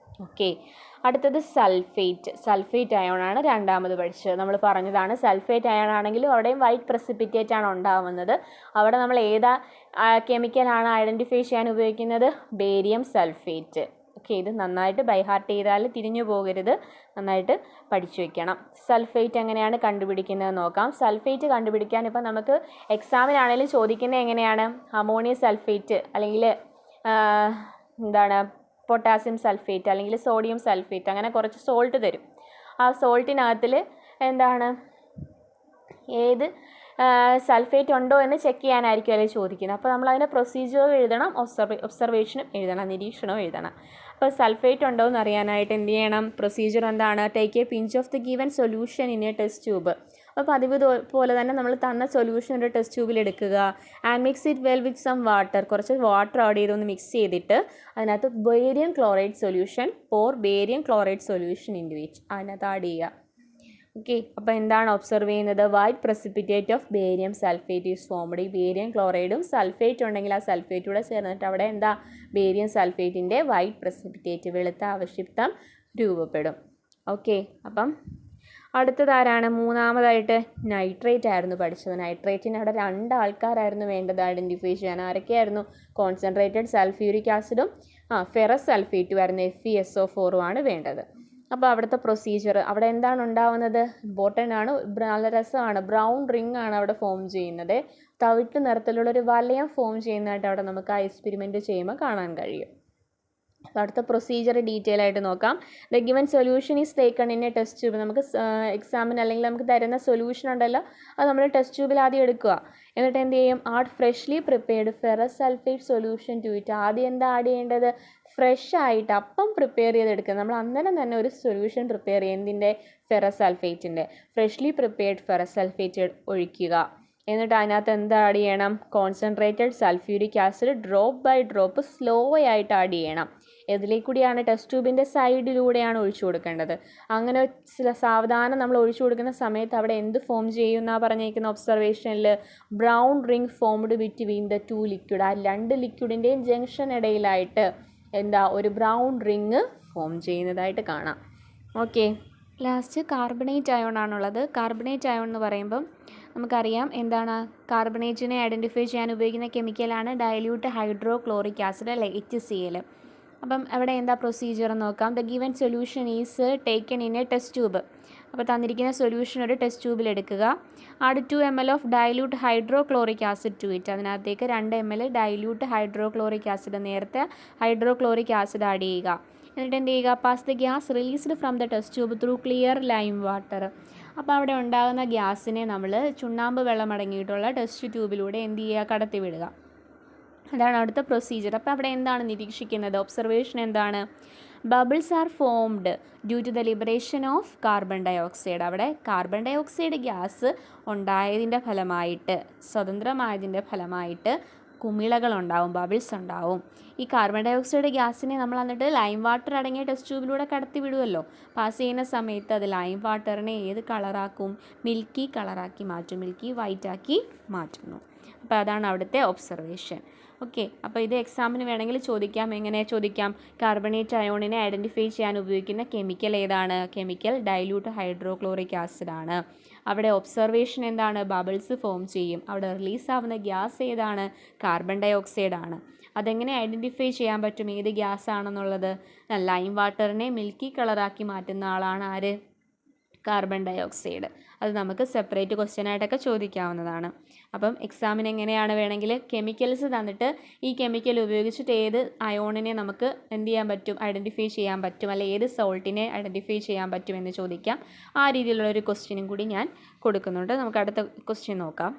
ഓക്കെ, അടുത്തത് സൾഫേറ്റ് അയോൺ ആണ് രണ്ടാമത് പഠിച്ചത്. നമ്മൾ പറഞ്ഞതാണ് സൾഫേറ്റ് അയോൺ ആണെങ്കിലും അവിടെയും വൈറ്റ് പ്രസിപ്പിറ്റേറ്റ് ആണ് ഉണ്ടാവുന്നത്. അവിടെ നമ്മൾ ഏതാ കെമിക്കലാണ് ഐഡൻറ്റിഫൈ ചെയ്യാൻ ഉപയോഗിക്കുന്നത്? Barium sulphate. ഓക്കെ, ഇത് നന്നായിട്ട് ബൈഹാർട്ട് ചെയ്താൽ തിരിഞ്ഞു പോകരുത്, നന്നായിട്ട് പഠിച്ചു വെക്കണം. സൾഫേറ്റ് എങ്ങനെയാണ് കണ്ടുപിടിക്കുന്നത് നോക്കാം. സൾഫേറ്റ് കണ്ടുപിടിക്കാൻ ഇപ്പം നമുക്ക് എക്സാമിനാണെങ്കിലും ചോദിക്കുന്നത് എങ്ങനെയാണ്? അമോണിയം സൾഫേറ്റ് അല്ലെങ്കിൽ പൊട്ടാസ്യം സൾഫേറ്റ് അല്ലെങ്കിൽ സോഡിയം സൾഫേറ്റ്, അങ്ങനെ കുറച്ച് സോൾട്ട് തരും. ആ സോൾട്ടിനകത്തിൽ ഏത് സൾഫേറ്റ് ഉണ്ടോ എന്ന് ചെക്ക് ചെയ്യാനായിരിക്കും അതിൽ ചോദിക്കുന്നത്. അപ്പോൾ നമ്മൾ അതിൻ്റെ പ്രൊസീജിയർ എഴുതണം, ഒബ്സർവേഷനും എഴുതണം, നിരീക്ഷണവും എഴുതണം. അപ്പോൾ സൾഫേറ്റ് ഉണ്ടോ എന്ന് അറിയാനായിട്ട് എന്ത് ചെയ്യണം? പ്രൊസീജിയർ എന്താണ്? Take A pinch of the given solution in a test tube. അപ്പോൾ പതിവ് പോലെ തന്നെ നമ്മൾ തന്ന സൊല്യൂഷൻ ഒരു ടെസ്റ്റ് ട്യൂബിൽ എടുക്കുക. And mix it well with some water. കുറച്ച് വാട്ടർ ആഡ് ചെയ്തൊന്ന് മിക്സ് ചെയ്തിട്ട് അതിനകത്ത് barium chloride solution barium chloride solution in it അതിനകത്ത് ആഡ് ചെയ്യുക. ഓക്കെ, അപ്പോൾ എന്താണ് ഒബ്സർവ് ചെയ്യുന്നത്? White precipitate of barium sulphate is formed. ഈ ബേരിയം ക്ലോറൈഡും സൾഫേറ്റ് ഉണ്ടെങ്കിൽ ആ സൾഫേറ്റൂടെ ചേർന്നിട്ട് അവിടെ ബേരിയം സൾഫേറ്റിൻ്റെ വൈറ്റ് പ്രസിപ്പിറ്റേറ്റ്, വെളുത്ത അവശിഷ്ടം രൂപപ്പെടും. ഓക്കെ, അപ്പം അടുത്തതാരാണ്? മൂന്നാമതായിട്ട് നൈട്രേറ്റ് ആയിരുന്നു പഠിച്ചത്. നൈട്രേറ്റിന് അവിടെ 2 ആൾക്കാരായിരുന്നു വേണ്ടത് ഐഡൻറ്റിഫൈ ചെയ്യാൻ. ആരൊക്കെയായിരുന്നു? കോൺസെൻട്രേറ്റഡ് സൾഫ്യൂരിക് ആസിഡും ഫെറസ് സൾഫേറ്റും ആയിരുന്നു, FeSO4 ആണ് വേണ്ടത്. അപ്പോൾ അവിടുത്തെ പ്രൊസീജിയർ അവിടെ എന്താണ് ഉണ്ടാവുന്നത്? ഇമ്പോർട്ടൻ്റ് ആണ്, നല്ല രസമാണ്. ബ്രൗൺ റിങ് ആണ് അവിടെ ഫോം ചെയ്യുന്നത്. തവിട്ട് നിറത്തിലുള്ളൊരു വലയം ഫോം ചെയ്യുന്നതായിട്ട് അവിടെ നമുക്ക് ആ എക്സ്പെരിമെൻറ്റ് ചെയ്യുമ്പോൾ കാണാൻ കഴിയും. അടുത്ത പ്രൊസീജിയർ ഡീറ്റെയിൽ ആയിട്ട് നോക്കാം. The given solution is taken in a test tube. നമുക്ക് എക്സാമിന് അല്ലെങ്കിൽ നമുക്ക് തരുന്ന സൊല്യൂഷൻ ഉണ്ടല്ലോ, അത് നമ്മൾ ടെസ്റ്റ് ട്യൂബിൽ ആദ്യം എടുക്കുക. എന്നിട്ട് എന്ത് ചെയ്യും? Add freshly prepared ferrous sulphate solution to it. ആദ്യം എന്താ ആഡ് ചെയ്യേണ്ടത്? ഫ്രഷ് ആയിട്ട് അപ്പം പ്രിപ്പയർ ചെയ്തെടുക്കുക. നമ്മൾ അന്നേരം തന്നെ ഒരു സൊല്യൂഷൻ പ്രിപ്പയർ ചെയ്യും. എന്തിൻ്റെ? ഫെറസ് സൾഫേറ്റിൻ്റെ. ഫ്രഷ്ലി പ്രിപ്പയർഡ് ഫെറസ് സൾഫേറ്റ് ഒഴിക്കുക. എന്നിട്ട് അതിനകത്ത് എന്താ ആഡ് ചെയ്യണം? Concentrated sulphuric acid drop by drop slow ആയിട്ട് ആഡ് ചെയ്യണം. ഇതിലേക്കൂടിയാണ് ടെസ്റ്റ് ട്യൂബിൻ്റെ സൈഡിലൂടെയാണ് ഒഴിച്ചു കൊടുക്കേണ്ടത്. അങ്ങനെ സാവധാനം നമ്മൾ ഒഴിച്ചു കൊടുക്കുന്ന സമയത്ത് അവിടെ എന്ത് ഫോം ചെയ്യുമെന്നാണ് പറഞ്ഞിരിക്കുന്ന ഒബ്സർവേഷനിൽ? Brown ring formed between the 2 liquid. ആ 2 ലിക്വിഡിൻ്റെയും ജംഗ്ഷൻ ഇടയിലായിട്ട് ഒരു ബ്രൗൺ റിങ് ഫോം ചെയ്യുന്നതായിട്ട് കാണാം. ഓക്കെ, ലാസ്റ്റ് കാർബണേറ്റ് അയോൺ ആണുള്ളത്. കാർബണേറ്റ് അയോൺ എന്ന് പറയുമ്പം നമുക്കറിയാം എന്താണ്? കാർബണേറ്റിനെ ഐഡൻറ്റിഫൈ ചെയ്യാൻ ഉപയോഗിക്കുന്ന കെമിക്കലാണ് ഡയല്യൂട്ട് ഹൈഡ്രോക്ലോറിക് ആസിഡ് അല്ലെ, HCl. അപ്പം അവിടെ എന്താ പ്രൊസീജിയർ നോക്കാം. The given solution is taken in a test tube. അപ്പോൾ തന്നിരിക്കുന്ന സൊല്യൂഷൻ ഒരു ടെസ്റ്റ് ട്യൂബിൽ എടുക്കുക. Add 2 ml of dilute hydrochloric acid to it. അതിനകത്തേക്ക് 2 ml ഡയല്യൂട്ട് ഹൈഡ്രോക്ലോറിക് ആസിഡ്, നേരത്തെ ഹൈഡ്രോക്ലോറിക് ആസിഡ് ആഡ് ചെയ്യുക. എന്നിട്ട് എന്ത് ചെയ്യുക? Pass the gas released from the test tube through clear lime water. അപ്പോൾ അവിടെ ഉണ്ടാകുന്ന ഗ്യാസിനെ നമ്മൾ ചുണ്ണാമ്പ് വെള്ളം അടങ്ങിയിട്ടുള്ള ടെസ്റ്റ് ട്യൂബിലൂടെ എന്ത് ചെയ്യുക, കടത്തി വിടുക. അതാണ് അവിടുത്തെ പ്രൊസീജിയർ. അപ്പോൾ അവിടെ എന്താണ് നിരീക്ഷിക്കുന്നത്? ഒബ്സർവേഷൻ എന്താണ്? Bubbles are formed due to the liberation of carbon dioxide. അവിടെ കാർബൺ ഡൈ ഓക്സൈഡ് ഗ്യാസ് ഉണ്ടായതിൻ്റെ ഫലമായിട്ട്, സ്വതന്ത്രമായതിൻ്റെ ഫലമായിട്ട് കുമിളകളുണ്ടാവും, ബബിൾസ് ഉണ്ടാവും. ഈ കാർബൺ ഡൈ ഓക്സൈഡ് ഗ്യാസിനെ നമ്മൾ എന്നിട്ട് ലൈം വാട്ടർ അടങ്ങിയ ടെസ്റ്റ് ട്യൂബിലൂടെ കടത്തി വിടുമല്ലോ. പാസ് ചെയ്യുന്ന സമയത്ത് അത് ലൈം വാട്ടറിനെ ഏത് കളറാക്കും? മിൽക്കി കളറാക്കി മാറ്റും, മിൽക്കി വൈറ്റ് ആക്കി മാറ്റുന്നു. അപ്പോൾ അതാണ് അവിടുത്തെ ഒബ്സർവേഷൻ. ഓക്കെ, അപ്പോൾ ഇത് എക്സാമിന് വേണമെങ്കിൽ ചോദിക്കാം. എങ്ങനെ ചോദിക്കാം? കാർബണേറ്റ് അയോണിനെ ഐഡൻറ്റിഫൈ ചെയ്യാൻ ഉപയോഗിക്കുന്ന കെമിക്കൽ ഏതാണ്? കെമിക്കൽ ഡൈല്യൂട്ട് ഹൈഡ്രോക്ലോറിക് ആസിഡ് ആണ്. അവിടെ ഒബ്സർവേഷൻ എന്താണ്? ബബിൾസ് ഫോം ചെയ്യും. അവിടെ റിലീസ് ആവുന്ന ഗ്യാസ് ഏതാണ്? കാർബൺ ഡൈ ഓക്സൈഡ് ആണ്. അതെങ്ങനെ ഐഡൻറ്റിഫൈ ചെയ്യാൻ പറ്റും ഏത് ഗ്യാസ് ആണെന്നുള്ളത്? ലൈം വാട്ടറിനെ മിൽക്കി കളറാക്കി മാറ്റുന്ന ആളാണ് ആര്? Carbon dioxide. അത് നമുക്ക് സെപ്പറേറ്റ് ക്വസ്റ്റ്യൻ ആയിട്ടൊക്കെ ചോദിക്കാവുന്നതാണ്. അപ്പം എക്സാമിന് എങ്ങനെയാണ് വേണമെങ്കിൽ കെമിക്കൽസ് തന്നിട്ട് ഈ കെമിക്കൽ ഉപയോഗിച്ചിട്ട് ഏത് അയോണിനെ നമുക്ക് എന്ത് ചെയ്യാൻ പറ്റും? ഐഡൻറ്റിഫൈ ചെയ്യാൻ പറ്റും, അല്ലെ ഏത് സോൾട്ടിനെ ഐഡൻറ്റിഫൈ ചെയ്യാൻ പറ്റും എന്ന് ചോദിക്കാം. ആ രീതിയിലുള്ളൊരു ക്വസ്റ്റ്യനും കൂടി ഞാൻ കൊടുക്കുന്നുണ്ട്. നമുക്ക് അടുത്ത ക്വസ്റ്റ്യൻ നോക്കാം.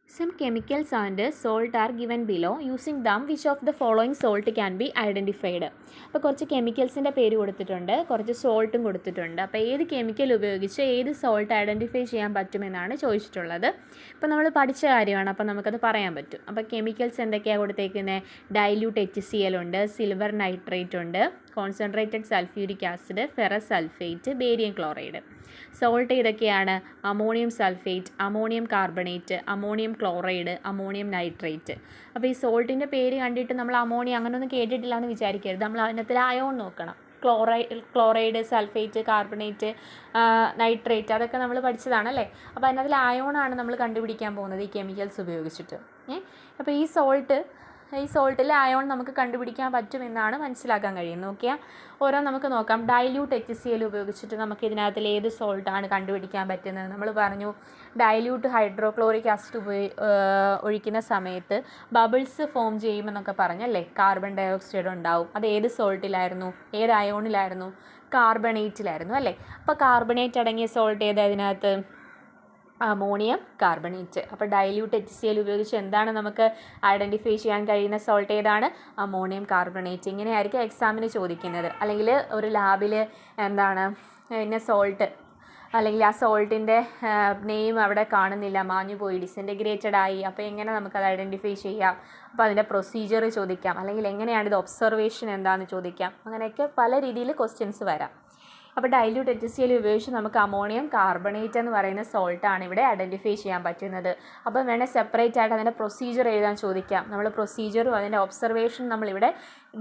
Some chemicals and salt are given below. Using them, which of the following salt can be identified? അപ്പോൾ കുറച്ച് കെമിക്കൽസിൻ്റെ പേര് കൊടുത്തിട്ടുണ്ട്, കുറച്ച് സോൾട്ടും കൊടുത്തിട്ടുണ്ട്. അപ്പോൾ ഏത് കെമിക്കൽ ഉപയോഗിച്ച് ഏത് സോൾട്ട് ഐഡൻറ്റിഫൈ ചെയ്യാൻ പറ്റുമെന്നാണ് ചോദിച്ചിട്ടുള്ളത്. ഇപ്പോൾ നമ്മൾ പഠിച്ച കാര്യമാണ്, അപ്പോൾ നമുക്കത് പറയാൻ പറ്റും. അപ്പോൾ കെമിക്കൽസ് എന്തൊക്കെയാണ് കൊടുത്തേക്കുന്നത്? ഡൈല്യൂട്ട് HCl ഉണ്ട്, സിൽവർ നൈട്രേറ്റ് ഉണ്ട്, concentrated sulphuric acid, ferrous sulphate, barium chloride. Salt ഏതൊക്കെയാണ്? Ammonium sulphate, ammonium carbonate, ammonium chloride, ammonium nitrate. അപ്പോൾ ഈ സോൾട്ടിൻ്റെ പേര് കണ്ടിട്ട് നമ്മൾ അമോണിയം അങ്ങനെയൊന്നും കേട്ടിട്ടില്ല എന്ന് വിചാരിക്കരുത്. നമ്മൾ അതിനകത്തിൽ അയോൺ നോക്കണം. ക്ലോറൈഡ്, സൾഫേറ്റ്, കാർബണേറ്റ്, നൈട്രേറ്റ്, അതൊക്കെ നമ്മൾ പഠിച്ചതാണല്ലേ. അപ്പോൾ അതിനകത്തിൽ അയോണാണ് നമ്മൾ കണ്ടുപിടിക്കാൻ പോകുന്നത് ഈ കെമിക്കൽസ് ഉപയോഗിച്ചിട്ട്. അപ്പോൾ ഈ സോൾട്ടിൽ അയോൺ നമുക്ക് കണ്ടുപിടിക്കാൻ പറ്റുമെന്നാണ് മനസ്സിലാക്കാൻ കഴിയുന്നത്. ഓക്കെ, ഓരോ നമുക്ക് നോക്കാം. ഡൈല്യൂട്ട് HCl ഉപയോഗിച്ചിട്ട് നമുക്ക് ഇതിനകത്തിൽ ഏത് സോൾട്ടാണ് കണ്ടുപിടിക്കാൻ പറ്റുന്നത്? നമ്മൾ പറഞ്ഞു ഡൈല്യൂട്ട് ഹൈഡ്രോക്ലോറിക് ആസിഡ് ഒഴിക്കുന്ന സമയത്ത് ബബിൾസ് ഫോം ചെയ്യുമെന്നൊക്കെ പറഞ്ഞല്ലേ. കാർബൺ ഡൈ ഓക്സൈഡ് ഉണ്ടാവും. അത് ഏത് സോൾട്ടിലായിരുന്നു? ഏത് അയോണിലായിരുന്നു? കാർബണേറ്റിലായിരുന്നു അല്ലേ. അപ്പോൾ കാർബണേറ്റ് അടങ്ങിയ സോൾട്ട് ഏതാ ഇതിനകത്ത്? Ammonium carbonate. അപ്പോൾ ഡൈല്യൂട്ട് HCl ഉപയോഗിച്ച് എന്താണ് നമുക്ക് ഐഡൻറ്റിഫൈ ചെയ്യാൻ കഴിയുന്ന സോൾട്ട് ഏതാണ്? Ammonium carbonate. ഇങ്ങനെയായിരിക്കും എക്സാമിന് ചോദിക്കുന്നത്. അല്ലെങ്കിൽ ഒരു ലാബിൽ എന്താണ് പിന്നെ സോൾട്ട്, അല്ലെങ്കിൽ ആ സോൾട്ടിൻ്റെ നെയിം അവിടെ കാണുന്നില്ല, മാഞ്ഞു പോയി, ഡിസിൻറ്റഗ്രേറ്റഡ് ആയി. അപ്പോൾ എങ്ങനെ നമുക്കത് ഐഡൻറ്റിഫൈ ചെയ്യാം? അപ്പോൾ അതിൻ്റെ പ്രൊസീജിയർ ചോദിക്കാം, അല്ലെങ്കിൽ എങ്ങനെയാണ് ഇത് ഒബ്സർവേഷൻ എന്താണെന്ന് ചോദിക്കാം. അങ്ങനെയൊക്കെ പല രീതിയിൽ ക്വസ്റ്റ്യൻസ് വരാം. അപ്പോൾ ഡൈല്യൂട്ട് HCl ഉപയോഗിച്ച് നമുക്ക് അമോണിയം കാർബണേറ്റ് എന്ന് പറയുന്ന സോൾട്ടാണ് ഇവിടെ ഐഡൻറ്റിഫൈ ചെയ്യാൻ പറ്റുന്നത്. അപ്പോൾ വേണേൽ സെപ്പറേറ്റ് ആയിട്ട് അതിൻ്റെ പ്രൊസീജിയർ എഴുതാൻ ചോദിക്കാം. നമ്മൾ പ്രൊസീജിയറും അതിൻ്റെ ഒബ്സർവേഷൻ നമ്മളിവിടെ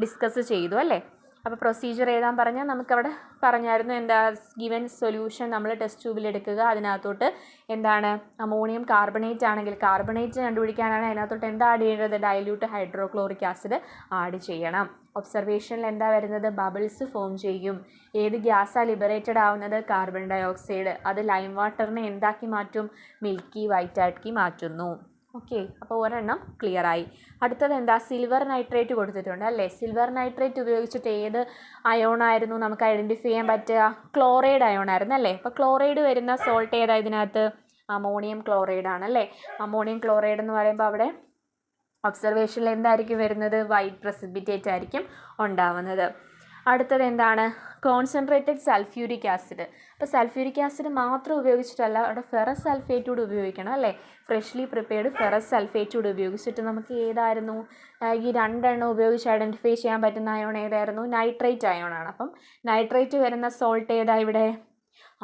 ഡിസ്കസ് ചെയ്തു അല്ലേ. അപ്പോൾ പ്രൊസീജിയർ എഴുതാൻ പറഞ്ഞാൽ നമുക്കവിടെ പറഞ്ഞായിരുന്നു എന്താ, ഗിവൻ സൊല്യൂഷൻ നമ്മൾ ടെസ്റ്റ് ട്യൂബിൽ എടുക്കുക, അതിനകത്തോട്ട് എന്താണ് അമോണിയം കാർബണേറ്റ് ആണെങ്കിൽ കാർബണേറ്റ് കണ്ടുപിടിക്കാനാണ് അതിനകത്തോട്ട് എന്താ ആഡ് ചെയ്യേണ്ടത്? ഡൈല്യൂട്ട് ഹൈഡ്രോക്ലോറിക് ആസിഡ് ആഡ് ചെയ്യണം. ഒബ്സർവേഷനിൽ എന്താ വരുന്നത്? ബബിൾസ് ഫോം ചെയ്യും. ഏത് ഗ്യാസാണ് ലിബറേറ്റഡ് ആവുന്നത്? Carbon dioxide. അത് ലൈം വാട്ടറിനെ എന്താക്കി മാറ്റും? മിൽക്കി വൈറ്റ് ആക്കി മാറ്റുന്നു. ഓക്കെ, അപ്പോൾ ഒരെണ്ണം ക്ലിയറായി. അടുത്തത് എന്താ? സിൽവർ നൈട്രേറ്റ് കൊടുത്തിട്ടുണ്ട് അല്ലേ. സിൽവർ നൈട്രേറ്റ് ഉപയോഗിച്ചിട്ട് ഏത് അയോണായിരുന്നു നമുക്ക് ഐഡൻറ്റിഫൈ ചെയ്യാൻ പറ്റുക? ക്ലോറൈഡ് അയോണായിരുന്നു അല്ലേ. അപ്പോൾ ക്ലോറൈഡ് വരുന്ന സോൾട്ട് ഏതാ ഇതിനകത്ത്? അമോണിയം ക്ലോറൈഡ് ആണല്ലേ. അമോണിയം ക്ലോറൈഡ് എന്ന് പറയുമ്പോൾ അവിടെ ഒബ്സർവേഷനിൽ എന്തായിരിക്കും വരുന്നത്? വൈറ്റ് പ്രസിപ്പിറ്റേറ്റ് ആയിരിക്കും ഉണ്ടാവുന്നത്. അടുത്തത് എന്താണ്? Concentrated sulphuric acid. അപ്പോൾ സൾഫ്യൂരിക് ആസിഡ് മാത്രം ഉപയോഗിച്ചിട്ടല്ല, അവിടെ ഫെറസ് സൾഫേറ്റ് കൂടി ഉപയോഗിക്കണം അല്ലേ. ഫ്രഷ്ലി പ്രിപ്പയർഡ് ഫെറസ് സൾഫേറ്റ് കൂടി ഉപയോഗിച്ചിട്ട് നമുക്ക് ഏതായിരുന്നു ഈ രണ്ടെണ്ണം ഉപയോഗിച്ച് ഐഡൻറ്റിഫൈ ചെയ്യാൻ പറ്റുന്ന അയോൺ ഏതായിരുന്നു? നൈട്രേറ്റ് അയോണാണ്. അപ്പം നൈട്രേറ്റ് വരുന്ന സോൾട്ട് ഏതാ ഇവിടെ?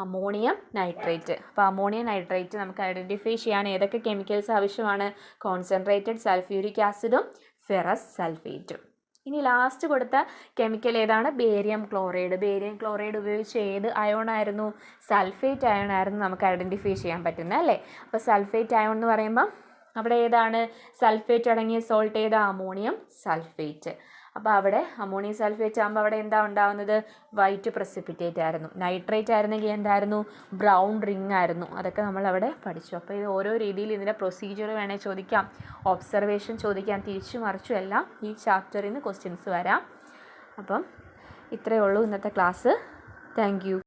Ammonium nitrate. അപ്പോൾ അമോണിയം നൈട്രേറ്റ് നമുക്ക് ഐഡൻറ്റിഫൈ ചെയ്യാൻ ഏതൊക്കെ കെമിക്കൽസ് ആവശ്യമാണ്? കോൺസെൻട്രേറ്റഡ് സൾഫ്യൂരിക് ആസിഡും ഫെറസ് സൾഫേറ്റും. ഇനി ലാസ്റ്റ് കൊടുത്ത കെമിക്കൽ ഏതാണ്? Barium chloride. ബേരിയം ക്ലോറൈഡ് ഉപയോഗിച്ച് ഏത് അയോണായിരുന്നു? സൾഫേറ്റ് അയോണായിരുന്നു നമുക്ക് ഐഡൻറ്റിഫൈ ചെയ്യാൻ പറ്റുന്നത് അല്ലേ. അപ്പോൾ സൾഫേറ്റ് അയോൺ എന്ന് പറയുമ്പം അവിടെ ഏതാണ്? സൾഫേറ്റ് അടങ്ങിയ സോൾട്ട് ഏതാ? Ammonium sulphate. അപ്പോൾ അവിടെ അമോണിയം സൾഫേറ്റ് ആകുമ്പോൾ അവിടെ എന്താ ഉണ്ടാകുന്നത്? വൈറ്റ് പ്രസിപ്പിറ്റേറ്റ് ആയിരുന്നു. നൈട്രേറ്റ് ആയിരുന്നെങ്കിൽ എന്തായിരുന്നു? ബ്രൗൺ റിങ് ആയിരുന്നു. അതൊക്കെ നമ്മളവിടെ പഠിച്ചു. അപ്പോൾ ഇത് ഓരോ രീതിയിൽ ഇതിൻ്റെ പ്രൊസീജിയർ വേണേൽ ചോദിക്കാം, ഒബ്സർവേഷൻ ചോദിക്കാം, തിരിച്ചു മറിച്ചും എല്ലാം ഈ ചാപ്റ്ററിൽ നിന്ന് ക്വസ്റ്റ്യൻസ് വരാം. അപ്പം ഇത്രയേ ഉള്ളൂ ഇന്നത്തെ ക്ലാസ്. Thank you.